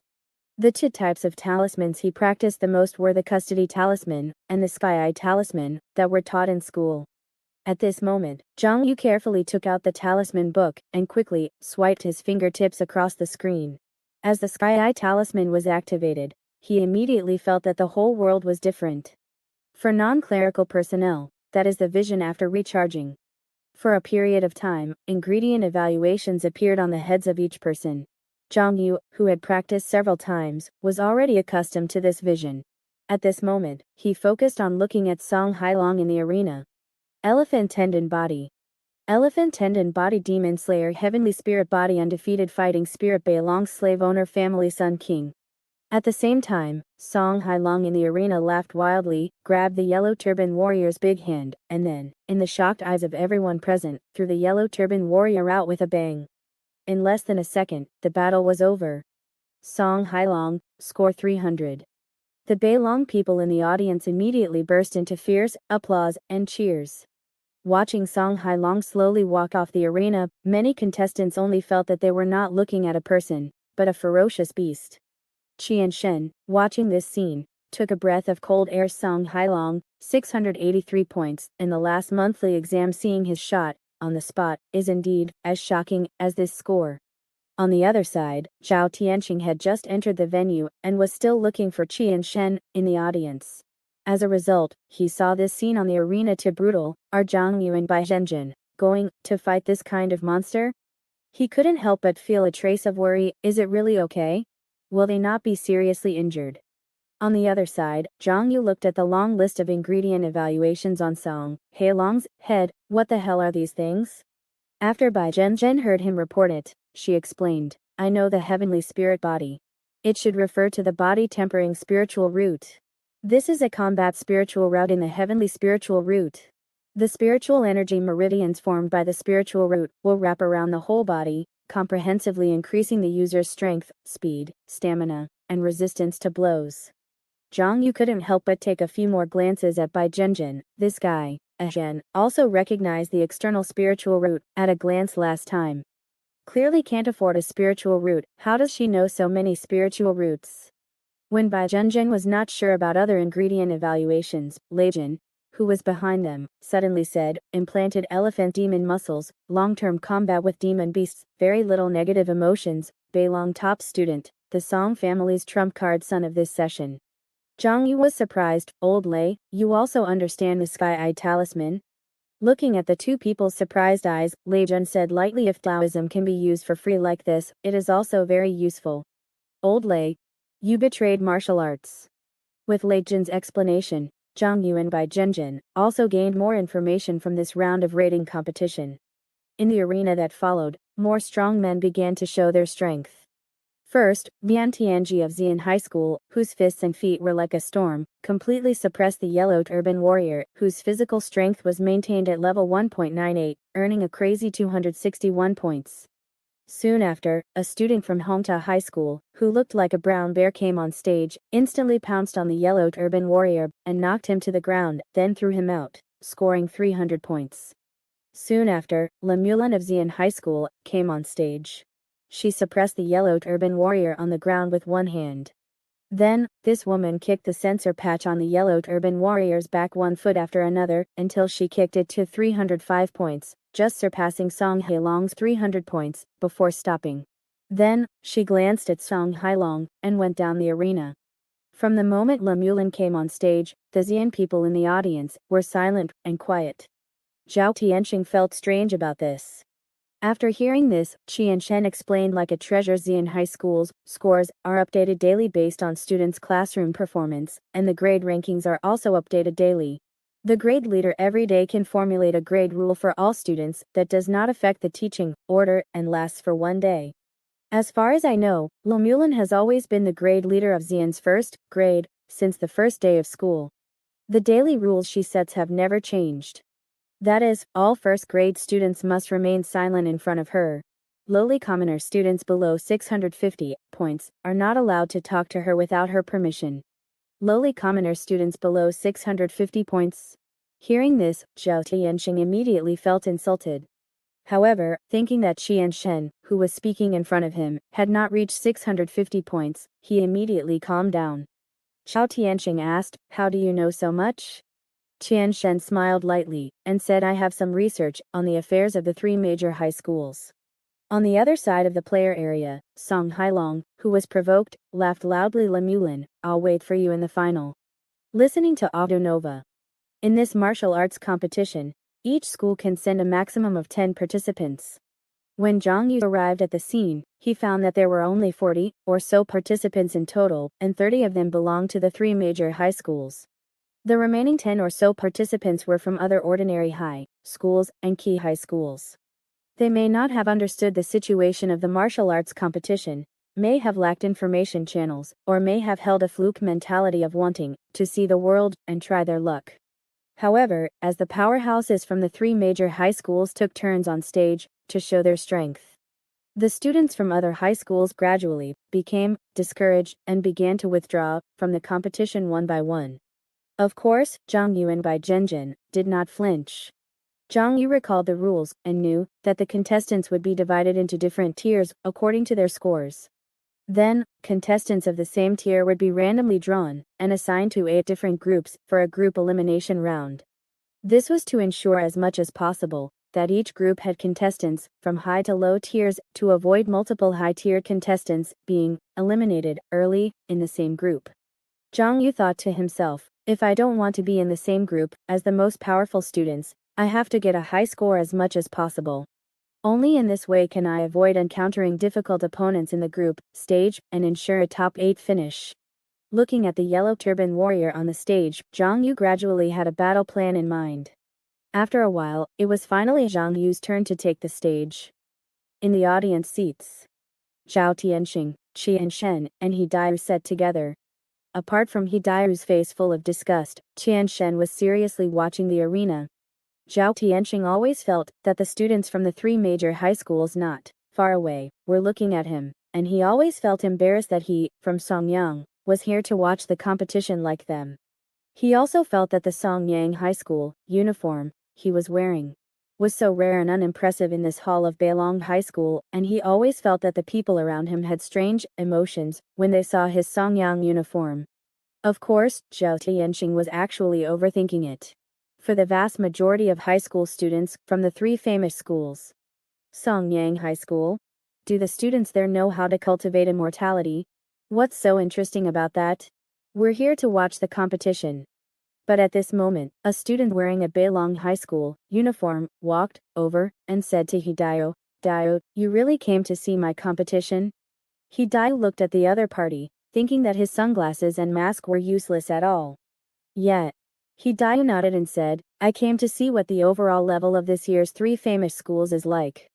The 2 types of talismans he practiced the most were the custody talisman and the Sky Eye talisman that were taught in school. At this moment, Zhang Yu carefully took out the talisman book and quickly swiped his fingertips across the screen. As the Sky Eye talisman was activated, he immediately felt that the whole world was different. For non-clerical personnel, that is the vision after recharging. For a period of time, ingredient evaluations appeared on the heads of each person. Xiong, who had practiced several times, was already accustomed to this vision. At this moment, he focused on looking at Song Hailong in the arena. Elephant Tendon Body. Elephant Tendon Body Demon Slayer Heavenly Spirit Body Undefeated Fighting Spirit Beilong's Slave Owner Family Sun King. At the same time, Song Hailong in the arena laughed wildly, grabbed the yellow turban warrior's big hand, and then, in the shocked eyes of everyone present, threw the yellow turban warrior out with a bang. In less than a second, the battle was over. Song Hailong, score 300. The Beilong people in the audience immediately burst into fierce applause and cheers. Watching Song Hailong slowly walk off the arena, many contestants only felt that they were not looking at a person, but a ferocious beast. Qian, watching this scene, took a breath of cold air. Song Hailong, 683 points, in the last monthly exam. Seeing his shot, on the spot, is indeed, as shocking, as this score. On the other side, Zhao Tianqing had just entered the venue, and was still looking for Qian in the audience. As a result, he saw this scene on the arena. Too brutal. Are Zhang and Bai Zhenjin going to fight this kind of monster? He couldn't help but feel a trace of worry. Is it really okay? Will they not be seriously injured? On the other side, Zhang Yu looked at the long list of ingredient evaluations on Song Hailong's head. What the hell are these things? After Bai Zhenjin heard him report it, she explained, I know the heavenly spirit body. It should refer to the body tempering spiritual root. This is a combat spiritual route in the heavenly spiritual root. The spiritual energy meridians formed by the spiritual root will wrap around the whole body, comprehensively increasing the user's strength, speed, stamina, and resistance to blows. Zhang Yu couldn't help but take a few more glances at Bai Zhenjin. This guy, Zhen, also recognized the external spiritual root at a glance last time. Clearly can't afford a spiritual root. How does she know so many spiritual roots? When Bai Zhenjin was not sure about other ingredient evaluations, Lei Jin, who was behind them, suddenly said, implanted elephant demon muscles, long-term combat with demon beasts, very little negative emotions, Beilong top student, the Song family's trump card son of this session. Zhang Yu was surprised. Old Lei, you also understand the sky-eye talisman? Looking at the two people's surprised eyes, Lei Jun said lightly, if Taoism can be used for free like this, it is also very useful. Old Lei, you betrayed martial arts. With Lei Jun's explanation, Zhang Yu and Bai Zhenjin also gained more information from this round of rating competition. In the arena that followed, more strong men began to show their strength. First, Bian Tianji of Xian High School, whose fists and feet were like a storm, completely suppressed the yellow turban warrior, whose physical strength was maintained at level 1.98, earning a crazy 261 points. Soon after, a student from Hongta High School, who looked like a brown bear, came on stage, instantly pounced on the yellow turban warrior, and knocked him to the ground, then threw him out, scoring 300 points. Soon after, Le Mulan of Xian High School came on stage. She suppressed the yellow turban warrior on the ground with one hand. Then, this woman kicked the sensor patch on the yellow turban warrior's back one foot after another, until she kicked it to 305 points, just surpassing Song Hailong's 300 points, before stopping. Then, she glanced at Song Hailong, and went down the arena. From the moment Le Mulan came on stage, the Xian people in the audience were silent and quiet. Zhao Tianqing felt strange about this. After hearing this, Qian explained like a treasure. Xian High School's scores are updated daily based on students' classroom performance, and the grade rankings are also updated daily. The grade leader every day can formulate a grade rule for all students that does not affect the teaching order and lasts for one day. As far as I know, Le Mulan has always been the grade leader of Xian's first grade since the first day of school. The daily rules she sets have never changed. That is, all first-grade students must remain silent in front of her. Lowly commoner students below 650 points are not allowed to talk to her without her permission. Lowly commoner students below 650 points. Hearing this, Zhao Tianqing immediately felt insulted. However, thinking that Qian, who was speaking in front of him, had not reached 650 points, he immediately calmed down. Zhao Tianqing asked, "How do you know so much?" Qian smiled lightly, and said, "I have some research on the affairs of the three major high schools." On the other side of the player area, Song Hailong, who was provoked, laughed loudly. "Le Mulan, I'll wait for you in the final." Listening to Audio Nova. In this martial arts competition, each school can send a maximum of 10 participants. When Xiong Yu arrived at the scene, he found that there were only 40 or so participants in total, and 30 of them belonged to the 3 major high schools. The remaining 10 or so participants were from other ordinary high schools and key high schools. They may not have understood the situation of the martial arts competition, may have lacked information channels, or may have held a fluke mentality of wanting to see the world and try their luck. However, as the powerhouses from the 3 major high schools took turns on stage to show their strength, the students from other high schools gradually became discouraged and began to withdraw from the competition one by one. Of course, Xiong Yu and Bai Zhenjin did not flinch. Xiong Yu recalled the rules and knew that the contestants would be divided into different tiers according to their scores. Then, contestants of the same tier would be randomly drawn and assigned to 8 different groups for a group elimination round. This was to ensure as much as possible that each group had contestants from high to low tiers to avoid multiple high-tier contestants being eliminated early in the same group. Xiong Yu thought to himself, if I don't want to be in the same group as the most powerful students, I have to get a high score as much as possible. Only in this way can I avoid encountering difficult opponents in the group stage and ensure a top 8 finish. Looking at the yellow turban warrior on the stage, Xiong Yu gradually had a battle plan in mind. After a while, it was finally Xiong Yu's turn to take the stage. In the audience seats, Zhao Tianxing, Qian Shen, and He Daiyu sat together. Apart from He Daiyu's face full of disgust, Qian Shen was seriously watching the arena. Zhao Tianxing always felt that the students from the 3 major high schools not far away were looking at him, and he always felt embarrassed that he, from Songyang, was here to watch the competition like them. He also felt that the Songyang High School uniform he was wearing was so rare and unimpressive in this hall of Beilong High School, and he always felt that the people around him had strange emotions when they saw his Songyang uniform. Of course, Zhao Tianxing was actually overthinking it. For the vast majority of high school students from the 3 famous schools, Songyang High School, do the students there know how to cultivate immortality? What's so interesting about that? We're here to watch the competition. But at this moment, a student wearing a Beilong High School uniform walked over and said to Hidayo, "Dayo, you really came to see my competition?" Hidayo looked at the other party, thinking that his sunglasses and mask were useless at all. Yet, Hidayo nodded and said, I came to see what the overall level of this year's 3 famous schools is like.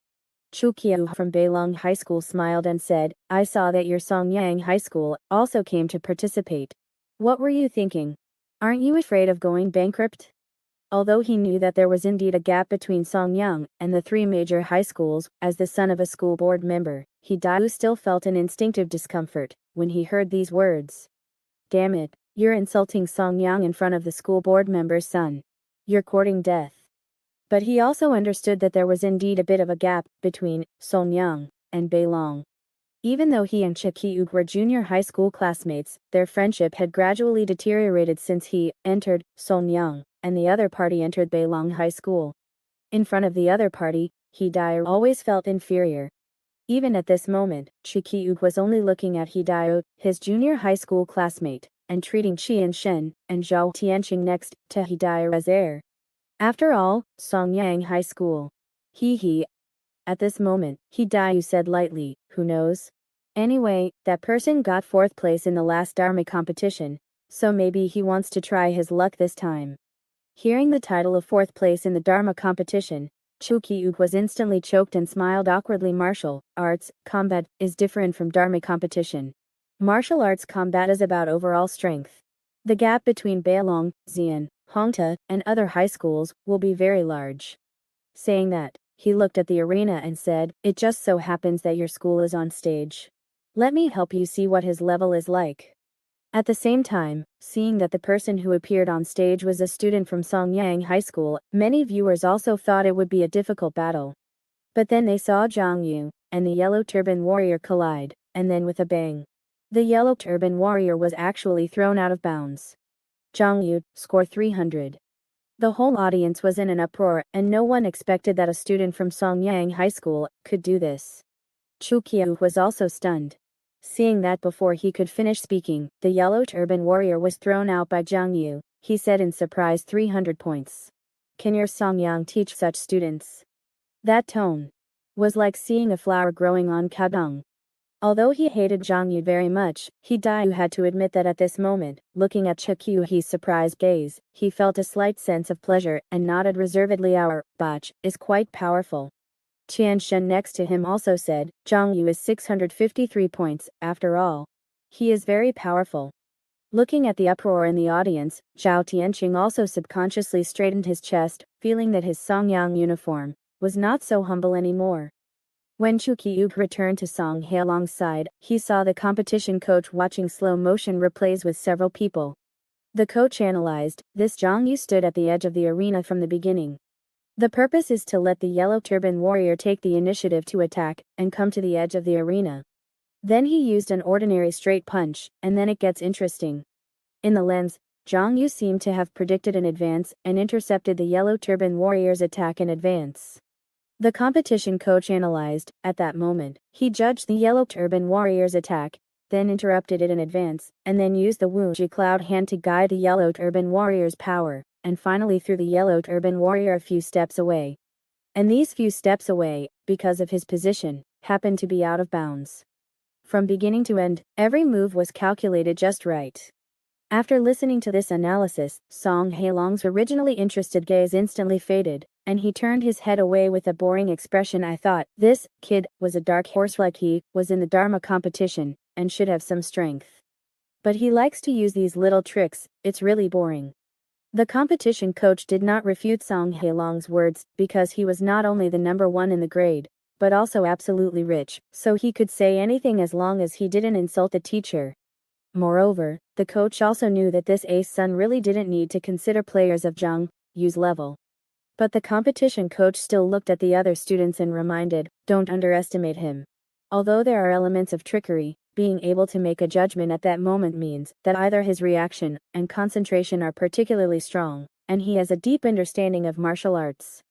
Chu Qiu from Beilong High School smiled and said, I saw that your Songyang High School also came to participate. What were you thinking? Aren't you afraid of going bankrupt? Although he knew that there was indeed a gap between Songyang and the 3 major high schools, as the son of a school board member, Hidayu still felt an instinctive discomfort when he heard these words. Damn it, you're insulting Songyang in front of the school board member's son. You're courting death. But he also understood that there was indeed a bit of a gap between Songyang and Beilong. Even though he and Chikiuk were junior high school classmates, their friendship had gradually deteriorated since he entered Songyang and the other party entered Beilong High School. In front of the other party, Hidayo always felt inferior. Even at this moment, Chikiuk was only looking at Hidayo, his junior high school classmate, and treating Qian Shen and Zhao Tianxing next to Hidayo as heir. After all, Songyang High School. He. At this moment, Hidayu said lightly, who knows? Anyway, that person got 4th place in the last Dharma competition, so maybe he wants to try his luck this time. Hearing the title of 4th place in the Dharma competition, Chu Qiuk was instantly choked and smiled awkwardly. Martial arts combat is different from Dharma competition. Martial arts combat is about overall strength. The gap between Beilong, Xian, Hongta, and other high schools will be very large. Saying that, he looked at the arena and said, it just so happens that your school is on stage. Let me help you see what his level is like. At the same time, seeing that the person who appeared on stage was a student from Songyang High School, many viewers also thought it would be a difficult battle. But then they saw Xiong Yu and the yellow turban warrior collide, and then with a bang, the yellow turban warrior was actually thrown out of bounds. Xiong Yu, score 300. The whole audience was in an uproar, and no one expected that a student from Songyang High School could do this. Chu Qiu was also stunned. Seeing that before he could finish speaking, the yellow turban warrior was thrown out by Zhang Yu, he said in surprise, 300 points. Can your Xiong teach such students? That tone was like seeing a flower growing on Kadong. Although he hated Zhang Yu very much, Dai had to admit that at this moment, looking at Qiuhe's surprised gaze, he felt a slight sense of pleasure and nodded reservedly. Our botch is quite powerful. Qian Shen next to him also said, Zhang Yu is 653 points, after all. He is very powerful. Looking at the uproar in the audience, Zhao Tianqing also subconsciously straightened his chest, feeling that his Songyang uniform was not so humble anymore. When Chu Qiu returned to Song Hailong's side, he saw the competition coach watching slow-motion replays with several people. The coach analyzed, this Zhang Yu stood at the edge of the arena from the beginning. The purpose is to let the yellow turban warrior take the initiative to attack, and come to the edge of the arena. Then he used an ordinary straight punch, and then it gets interesting. In the lens, Zhang Yu seemed to have predicted in advance, and intercepted the yellow turban warrior's attack in advance. The competition coach analyzed, at that moment, he judged the yellow turban warrior's attack, then interrupted it in advance, and then used the Wuji cloud hand to guide the yellow turban warrior's power, and finally threw the yellow turban warrior a few steps away. And these few steps away, because of his position, happened to be out of bounds. From beginning to end, every move was calculated just right. After listening to this analysis, Song Hailong's originally interested gaze instantly faded, and he turned his head away with a boring expression. I thought, this kid was a dark horse, like he was in the Dharma competition, and should have some strength. But he likes to use these little tricks, it's really boring. The competition coach did not refute Song Hailong's words, because he was not only the number one in the grade, but also absolutely rich, so he could say anything as long as he didn't insult the teacher. Moreover, the coach also knew that this ace son really didn't need to consider players of Zhang Yu's level. But the competition coach still looked at the other students and reminded, don't underestimate him. Although there are elements of trickery, being able to make a judgment at that moment means that either his reaction and concentration are particularly strong, and he has a deep understanding of martial arts,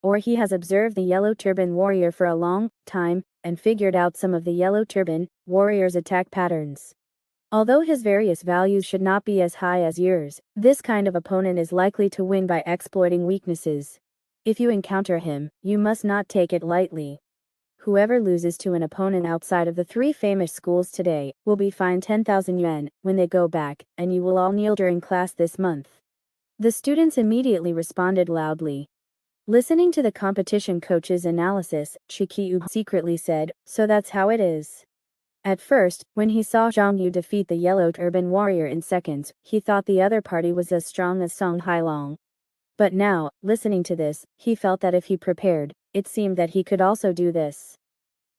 or he has observed the yellow turban warrior for a long time and figured out some of the yellow turban warrior's attack patterns. Although his various values should not be as high as yours, this kind of opponent is likely to win by exploiting weaknesses. If you encounter him, you must not take it lightly. Whoever loses to an opponent outside of the 3 famous schools today will be fined 10,000 yuan when they go back, and you will all kneel during class this month. The students immediately responded loudly. Listening to the competition coach's analysis, Qiu secretly said, so that's how it is. At first, when he saw Zhang Yu defeat the yellow turban warrior in seconds, he thought the other party was as strong as Song Hailong. But now, listening to this, he felt that if he prepared, it seemed that he could also do this.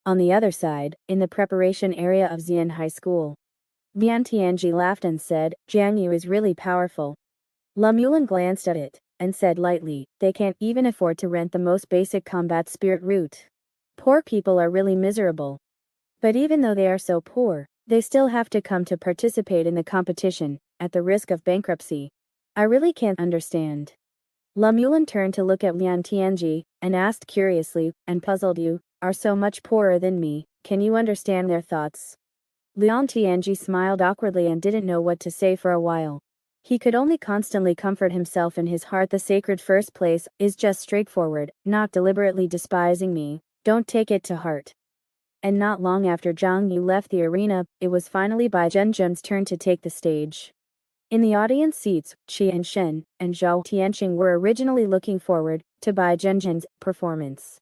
On the other side, in the preparation area of Xian High School, Bian Tianji laughed and said, Zhang Yu is really powerful. La Mulin glanced at it, and said lightly, they can't even afford to rent the most basic combat spirit route. Poor people are really miserable. But even though they are so poor, they still have to come to participate in the competition, at the risk of bankruptcy. I really can't understand. La Mulin turned to look at Lian Tianji, and asked curiously, and puzzled, you are so much poorer than me, can you understand their thoughts? Lian Tianji smiled awkwardly and didn't know what to say for a while. He could only constantly comfort himself in his heart. The sacred first place is just straightforward, not deliberately despising me, don't take it to heart. And not long after Zhang Yu left the arena, it was finally Bai Zhenzhen's turn to take the stage. In the audience seats, Qian Shen and Zhao Tianqing were originally looking forward to Bai Zhenzhen's performance.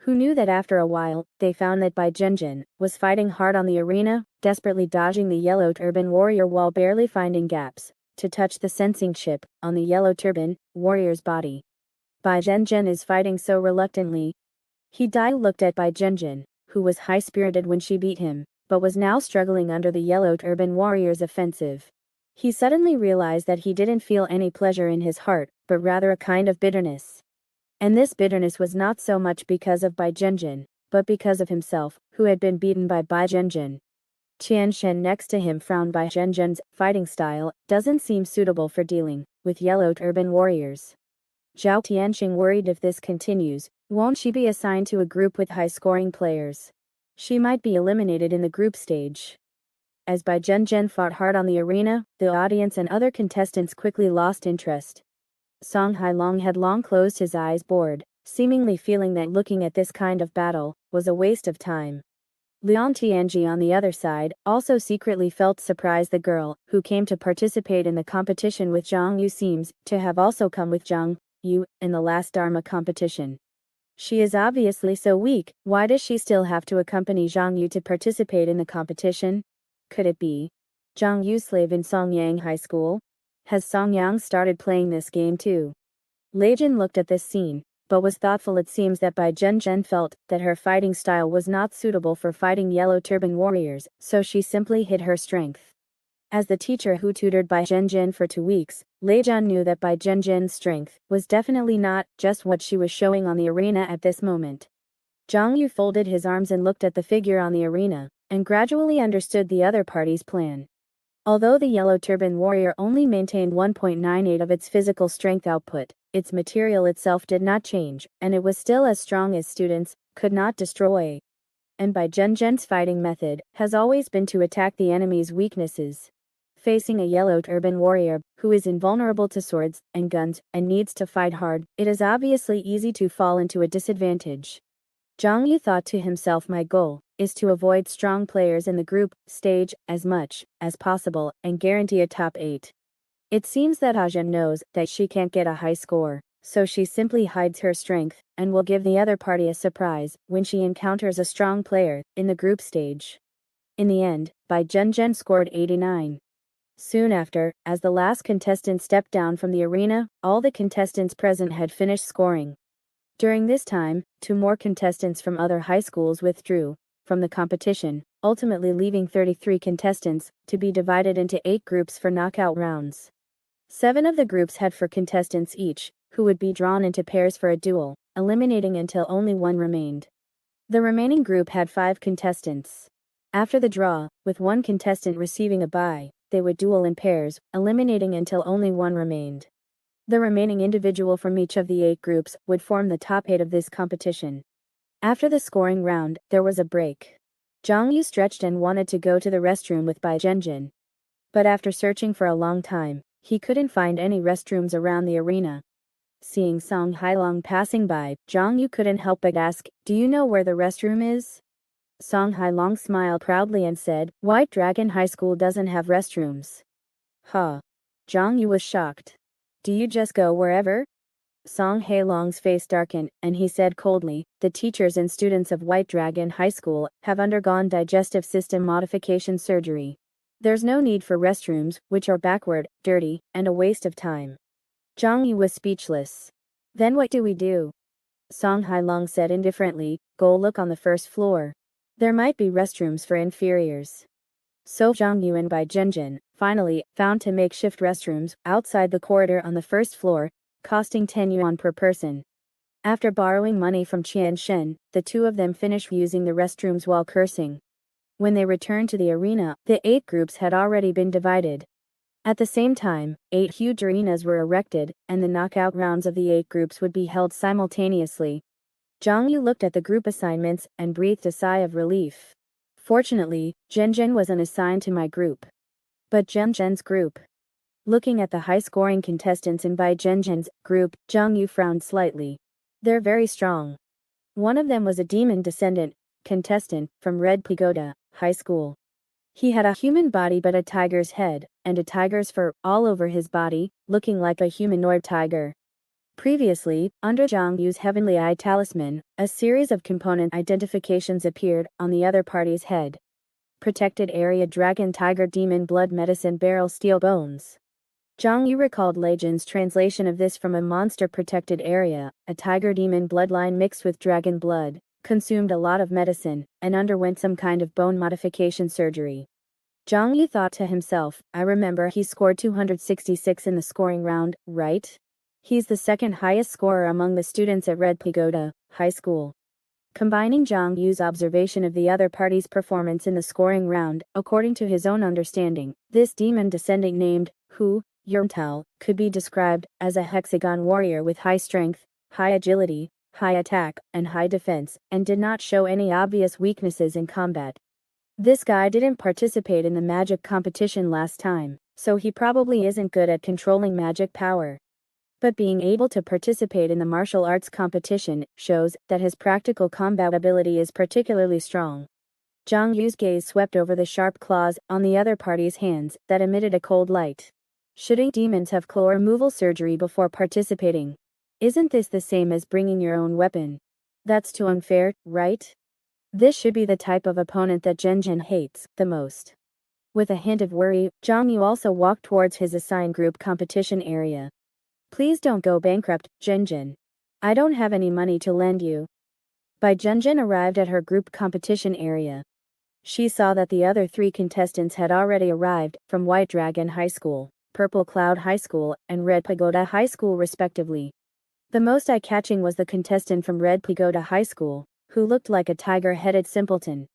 Who knew that after a while, they found that Bai Zhenzhen was fighting hard on the arena, desperately dodging the yellow turban warrior while barely finding gaps to touch the sensing chip on the yellow turban warrior's body. Bai Zhenzhen is fighting so reluctantly. Dai looked at Bai Zhenzhen, who was high-spirited when she beat him, but was now struggling under the yellow turban warrior's offensive. He suddenly realized that he didn't feel any pleasure in his heart, but rather a kind of bitterness. And this bitterness was not so much because of Bai Zhenzhen, but because of himself, who had been beaten by Bai Zhenzhen. Qian Shen next to him frowned. Bai Zhenzhen's fighting style doesn't seem suitable for dealing with yellow turban warriors. Zhao Tianqing worried, if this continues, won't she be assigned to a group with high-scoring players? She might be eliminated in the group stage. As Bai Zhenzhen fought hard on the arena, the audience and other contestants quickly lost interest. Song Hailong had long closed his eyes, bored, seemingly feeling that looking at this kind of battle was a waste of time. Liang Tianji, on the other side, also secretly felt surprised. The girl, who came to participate in the competition with Zhang Yu, seems to have also come with Zhang Yu in the last Dharma competition. She is obviously so weak, why does she still have to accompany Zhang Yu to participate in the competition? Could it be Zhang Yu's slave in Songyang High School? Has Song Yang started playing this game too? Lei Jin looked at this scene, but was thoughtful. It seems that Bai Zhenzhen felt that her fighting style was not suitable for fighting yellow turban warriors, so she simply hid her strength. As the teacher who tutored Bai Zhenzhen for 2 weeks, Lei Jin knew that Bai Zhenzhen's strength was definitely not just what she was showing on the arena at this moment. Zhang Yu folded his arms and looked at the figure on the arena, and gradually understood the other party's plan. Although the yellow turban warrior only maintained 1.98 of its physical strength output, its material itself did not change, and it was still as strong as students could not destroy. And Bai Zhenzhen's fighting method has always been to attack the enemy's weaknesses. Facing a yellow turban warrior, who is invulnerable to swords and guns and needs to fight hard, it is obviously easy to fall into a disadvantage. Zhang Yu thought to himself, my goal is to avoid strong players in the group stage as much as possible and guarantee a top 8. It seems that Ajahn knows that she can't get a high score, so she simply hides her strength and will give the other party a surprise when she encounters a strong player in the group stage. In the end, Bai Zhenzhen scored 89. Soon after, as the last contestant stepped down from the arena, all the contestants present had finished scoring. During this time, 2 more contestants from other high schools withdrew from the competition, ultimately leaving 33 contestants to be divided into 8 groups for knockout rounds. 7 of the groups had 4 contestants each, who would be drawn into pairs for a duel, eliminating until only 1 remained. The remaining group had 5 contestants. After the draw, with 1 contestant receiving a bye, they would duel in pairs, eliminating until only 1 remained. The remaining individual from each of the 8 groups would form the top 8 of this competition. After the scoring round, there was a break. Zhang Yu stretched and wanted to go to the restroom with Bai Zhenzhen. But after searching for a long time, he couldn't find any restrooms around the arena. Seeing Song Hailong passing by, Zhang Yu couldn't help but ask, do you know where the restroom is? Song Hailong smiled proudly and said, White Dragon High School doesn't have restrooms. Huh. Zhang Yu was shocked. Do you just go wherever? Song Hailong's face darkened, and he said coldly, the teachers and students of White Dragon High School have undergone digestive system modification surgery. There's no need for restrooms, which are backward, dirty, and a waste of time. Zhang Yu was speechless. Then what do we do? Song Hailong said indifferently, go look on the first floor. There might be restrooms for inferiors. So Zhang Yu and Bai Zhenzhen finally found 2 makeshift restrooms outside the corridor on the first floor, costing 10 yuan per person. After borrowing money from Qian Shen, the 2 of them finished using the restrooms while cursing. When they returned to the arena, the 8 groups had already been divided. At the same time, 8 huge arenas were erected, and the knockout rounds of the 8 groups would be held simultaneously. Zhang Yu looked at the group assignments and breathed a sigh of relief. Fortunately, Zhenzhen wasn't assigned to my group. But Zhenzhen's group. Looking at the high-scoring contestants in Bai Zhenzhen's group, Zhang Yu frowned slightly. They're very strong. One of them was a demon descendant contestant from Red Pagoda High School. He had a human body but a tiger's head, and a tiger's fur all over his body, looking like a humanoid tiger. Previously, under Zhang Yu's Heavenly Eye Talisman, a series of component identifications appeared on the other party's head. Protected area dragon tiger demon blood medicine barrel steel bones. Zhang Yu recalled Lei Jin's translation of this from a monster protected area, a tiger demon bloodline mixed with dragon blood, consumed a lot of medicine, and underwent some kind of bone modification surgery. Zhang Yu thought to himself, I remember he scored 266 in the scoring round, right? He's the 2nd highest scorer among the students at Red Pagoda High School. Combining Zhang Yu's observation of the other party's performance in the scoring round, according to his own understanding, this demon descendant named Hu Yurntao could be described as a hexagon warrior with high strength, high agility, high attack, and high defense, and did not show any obvious weaknesses in combat. This guy didn't participate in the magic competition last time, so he probably isn't good at controlling magic power. But being able to participate in the martial arts competition shows that his practical combat ability is particularly strong. Zhang Yu's gaze swept over the sharp claws on the other party's hands that emitted a cold light. Shouldn't demons have claw removal surgery before participating? Isn't this the same as bringing your own weapon? That's too unfair, right? This should be the type of opponent that Zhen hates the most. With a hint of worry, Zhang Yu also walked towards his assigned group competition area. Please don't go bankrupt, Zhen. I don't have any money to lend you. Bai Zhen arrived at her group competition area. She saw that the other 3 contestants had already arrived from White Dragon High School, Purple Cloud High School, and Red Pagoda High School respectively. The most eye-catching was the contestant from Red Pagoda High School, who looked like a tiger-headed simpleton.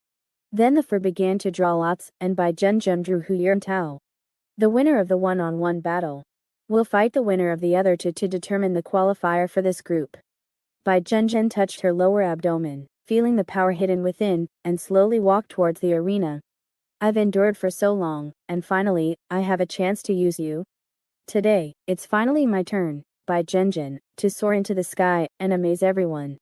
Then the four began to draw lots, and Bai Zhen drew Hu Yirntao. The winner of the one-on-one battle will fight the winner of the other two to determine the qualifier for this group. Bai Zhen touched her lower abdomen, feeling the power hidden within, and slowly walked towards the arena. I've endured for so long, and finally, I have a chance to use you. Today, it's finally my turn, Bai Zhen, to soar into the sky and amaze everyone.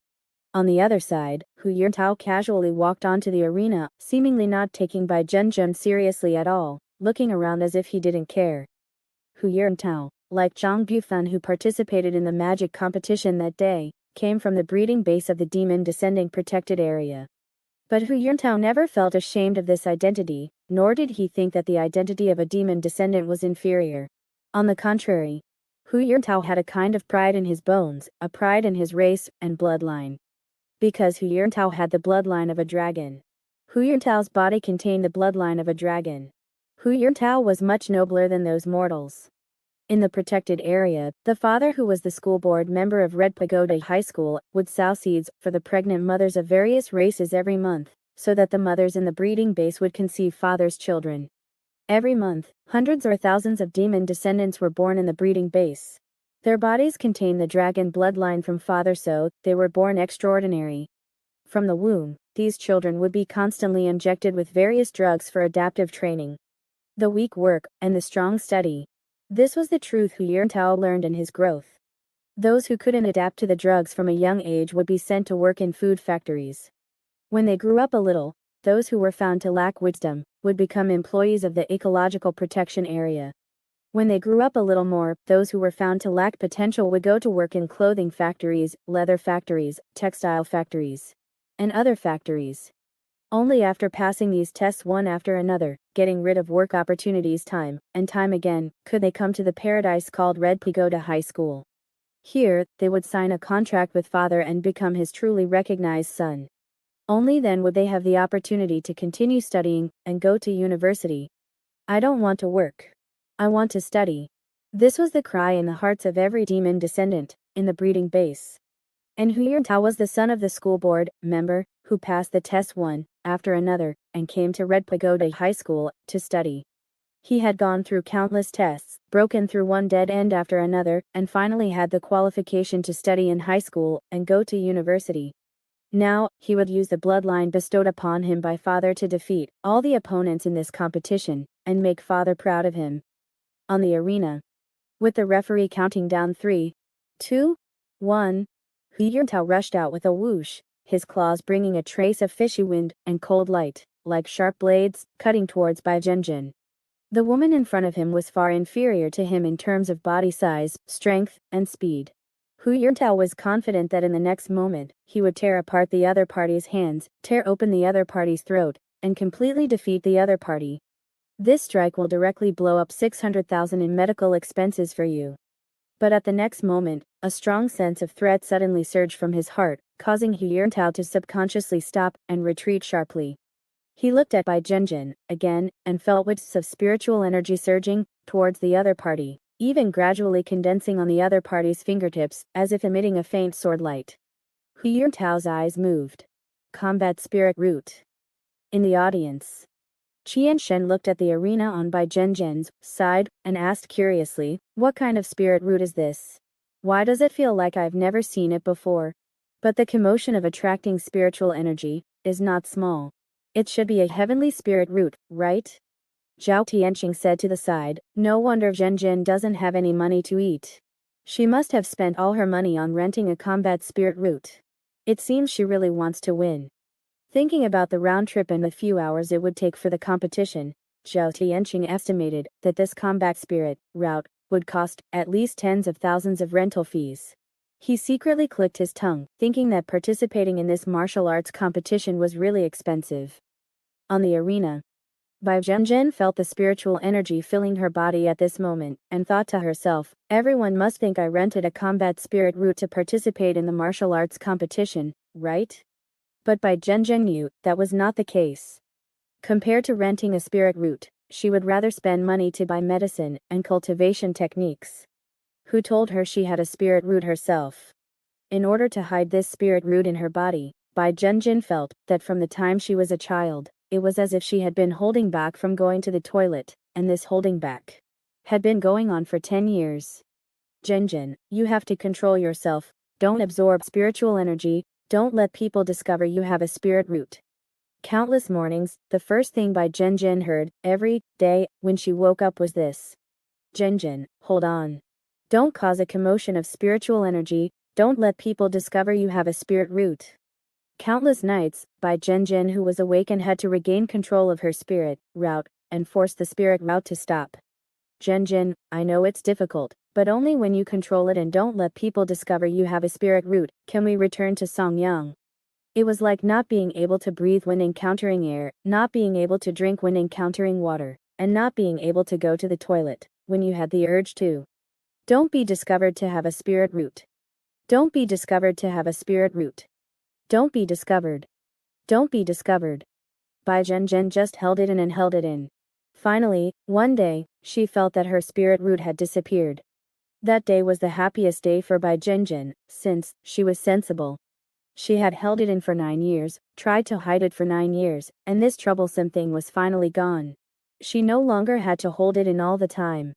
On the other side, Hu Yirntao casually walked onto the arena, seemingly not taking Bai Zhen seriously at all, looking around as if he didn't care. Hu Yirntao, like Zhang Bufan who participated in the magic competition that day, came from the breeding base of the demon descending protected area. But Hu Yirntao never felt ashamed of this identity, nor did he think that the identity of a demon descendant was inferior. On the contrary, Hu Yirntao had a kind of pride in his bones, a pride in his race and bloodline. Because Hu Yirntao had the bloodline of a dragon. Hu Yirntao's body contained the bloodline of a dragon. Hu Yirntao was much nobler than those mortals. In the protected area, the father who was the school board member of Red Pagoda High School would sow seeds for the pregnant mothers of various races every month, so that the mothers in the breeding base would conceive father's children. Every month, hundreds or thousands of demon descendants were born in the breeding base. Their bodies contained the dragon bloodline from father, so they were born extraordinary. From the womb, these children would be constantly injected with various drugs for adaptive training. The weak work, and the strong study. This was the truth Hu Yirntao learned in his growth. Those who couldn't adapt to the drugs from a young age would be sent to work in food factories. When they grew up a little, those who were found to lack wisdom would become employees of the ecological protection area. When they grew up a little more, those who were found to lack potential would go to work in clothing factories, leather factories, textile factories, and other factories. Only after passing these tests one after another, getting rid of work opportunities time and time again, could they come to the paradise called Red Pagoda High School. Here, they would sign a contract with father and become his truly recognized son. Only then would they have the opportunity to continue studying and go to university. I don't want to work. I want to study. This was the cry in the hearts of every demon descendant in the breeding base. And Hu Yirntao was the son of the school board member who passed the test one after another and came to Red Pagoda High School to study. He had gone through countless tests, broken through one dead end after another, and finally had the qualification to study in high school and go to university. Now, he would use the bloodline bestowed upon him by father to defeat all the opponents in this competition and make father proud of him. On the arena, with the referee counting down 3, 2, 1, Hu Yirntao rushed out with a whoosh, his claws bringing a trace of fishy wind and cold light, like sharp blades, cutting towards Bai Zhen. The woman in front of him was far inferior to him in terms of body size, strength, and speed. Hu Yirntao was confident that in the next moment, he would tear apart the other party's hands, tear open the other party's throat, and completely defeat the other party. This strike will directly blow up 600,000 in medical expenses for you. But at the next moment, a strong sense of threat suddenly surged from his heart, causing Hu Yirntao to subconsciously stop and retreat sharply. He looked at Bai Zhen again and felt wisps of spiritual energy surging towards the other party, even gradually condensing on the other party's fingertips as if emitting a faint sword light. Hu Yirntao's eyes moved. Combat spirit root. In the audience, Qian Shen looked at the arena on Bai Zhen's side and asked curiously, "What kind of spirit root is this? Why does it feel like I've never seen it before?" But the commotion of attracting spiritual energy is not small. It should be a heavenly spirit root, right? Zhao Tianqing said to the side. No wonder Zhenjin doesn't have any money to eat. She must have spent all her money on renting a combat spirit root. It seems she really wants to win. Thinking about the round trip and the few hours it would take for the competition, Zhao Tianqing estimated that this combat spirit route would cost at least tens of thousands of rental fees. He secretly clicked his tongue, thinking that participating in this martial arts competition was really expensive. On the arena, Bai Zhenjin felt the spiritual energy filling her body at this moment, and thought to herself, everyone must think I rented a combat spirit route to participate in the martial arts competition, right? But Bai Zhenjin knew that was not the case. Compared to renting a spirit root, she would rather spend money to buy medicine and cultivation techniques. Who told her she had a spirit root herself? In order to hide this spirit root in her body, Bai Zhenjin felt that from the time she was a child, it was as if she had been holding back from going to the toilet, and this holding back had been going on for 10 years. Zhenjin, you have to control yourself, don't absorb spiritual energy, don't let people discover you have a spirit root. Countless mornings, the first thing Bai Zhenjin heard, every day, when she woke up was this. Zhenjin, hold on. Don't cause a commotion of spiritual energy, don't let people discover you have a spirit root. Countless nights, Bai Zhenjin who was awake and had to regain control of her spirit route, and force the spirit route to stop. Zhenjin, I know it's difficult, but only when you control it and don't let people discover you have a spirit root, can we return to Xiong. It was like not being able to breathe when encountering air, not being able to drink when encountering water, and not being able to go to the toilet when you had the urge to. Don't be discovered to have a spirit root. Don't be discovered to have a spirit root. Don't be discovered. Don't be discovered. Bai Zhenjin just held it in and held it in. Finally, one day, she felt that her spirit root had disappeared. That day was the happiest day for Bai Zhenjin, since she was sensible. She had held it in for 9 years, tried to hide it for 9 years, and this troublesome thing was finally gone. She no longer had to hold it in all the time.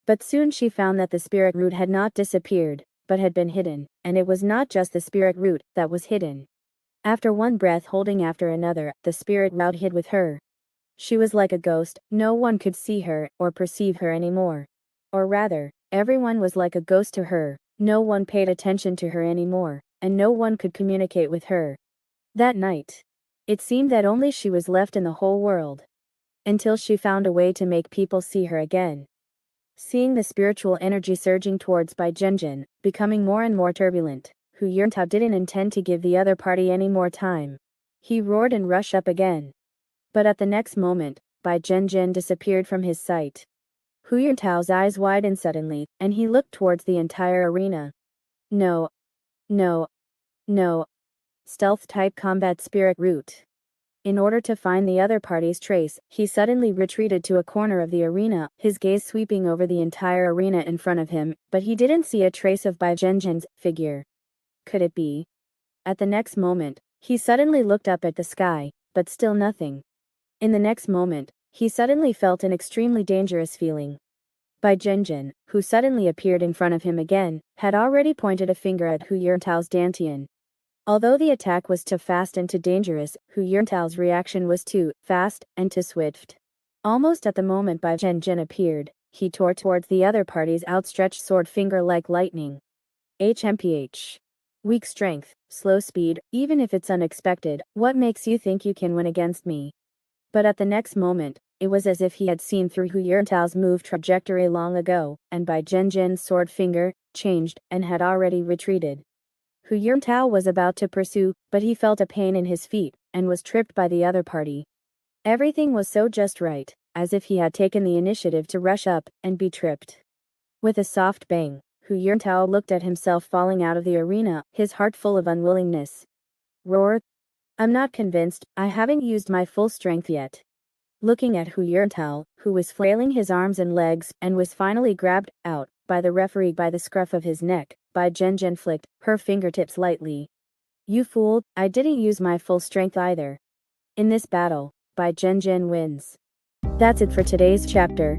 But soon she found that the spirit root had not disappeared, but had been hidden, and it was not just the spirit root that was hidden. After one breath holding after another, the spirit root hid with her. She was like a ghost, no one could see her or perceive her anymore. Or rather, everyone was like a ghost to her, no one paid attention to her anymore, and no one could communicate with her. That night, it seemed that only she was left in the whole world. Until she found a way to make people see her again. Seeing the spiritual energy surging towards Bai Zhenjin, becoming more and more turbulent, Hu Yurtao didn't intend to give the other party any more time. He roared and rushed up again. But at the next moment, Bai Zhenjin disappeared from his sight. Hu Yurtao's eyes widened suddenly, and he looked towards the entire arena. No. No. No. Stealth-type combat spirit root. In order to find the other party's trace, he suddenly retreated to a corner of the arena, his gaze sweeping over the entire arena in front of him, but he didn't see a trace of Bai Zhenjin's figure. Could it be? At the next moment, he suddenly looked up at the sky, but still nothing. In the next moment, he suddenly felt an extremely dangerous feeling. Bai Zhenjin, who suddenly appeared in front of him again, had already pointed a finger at Hu Yurtao's dantian. Although the attack was too fast and too dangerous, Hu Yurtao's reaction was too fast and too swift. Almost at the moment Bai Zhenjin appeared, he tore towards the other party's outstretched sword finger like lightning. HMPH. Weak strength, slow speed, even if it's unexpected, what makes you think you can win against me? But at the next moment, it was as if he had seen through Hu Yurtao's move trajectory long ago, and Bai Zhenjin's sword finger changed and had already retreated. Hu Yurtao was about to pursue, but he felt a pain in his feet, and was tripped by the other party. Everything was so just right, as if he had taken the initiative to rush up, and be tripped. With a soft bang, Hu Yurtao looked at himself falling out of the arena, his heart full of unwillingness. Roar! I'm not convinced, I haven't used my full strength yet. Looking at Hu Yurtao, who was flailing his arms and legs, and was finally grabbed out by the referee by the scruff of his neck, Bai Zhenjin flicked her fingertips lightly. You fool, I didn't use my full strength either. In this battle, Bai Zhenjin wins. That's it for today's chapter.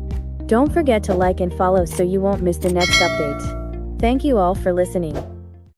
Don't forget to like and follow so you won't miss the next update. Thank you all for listening.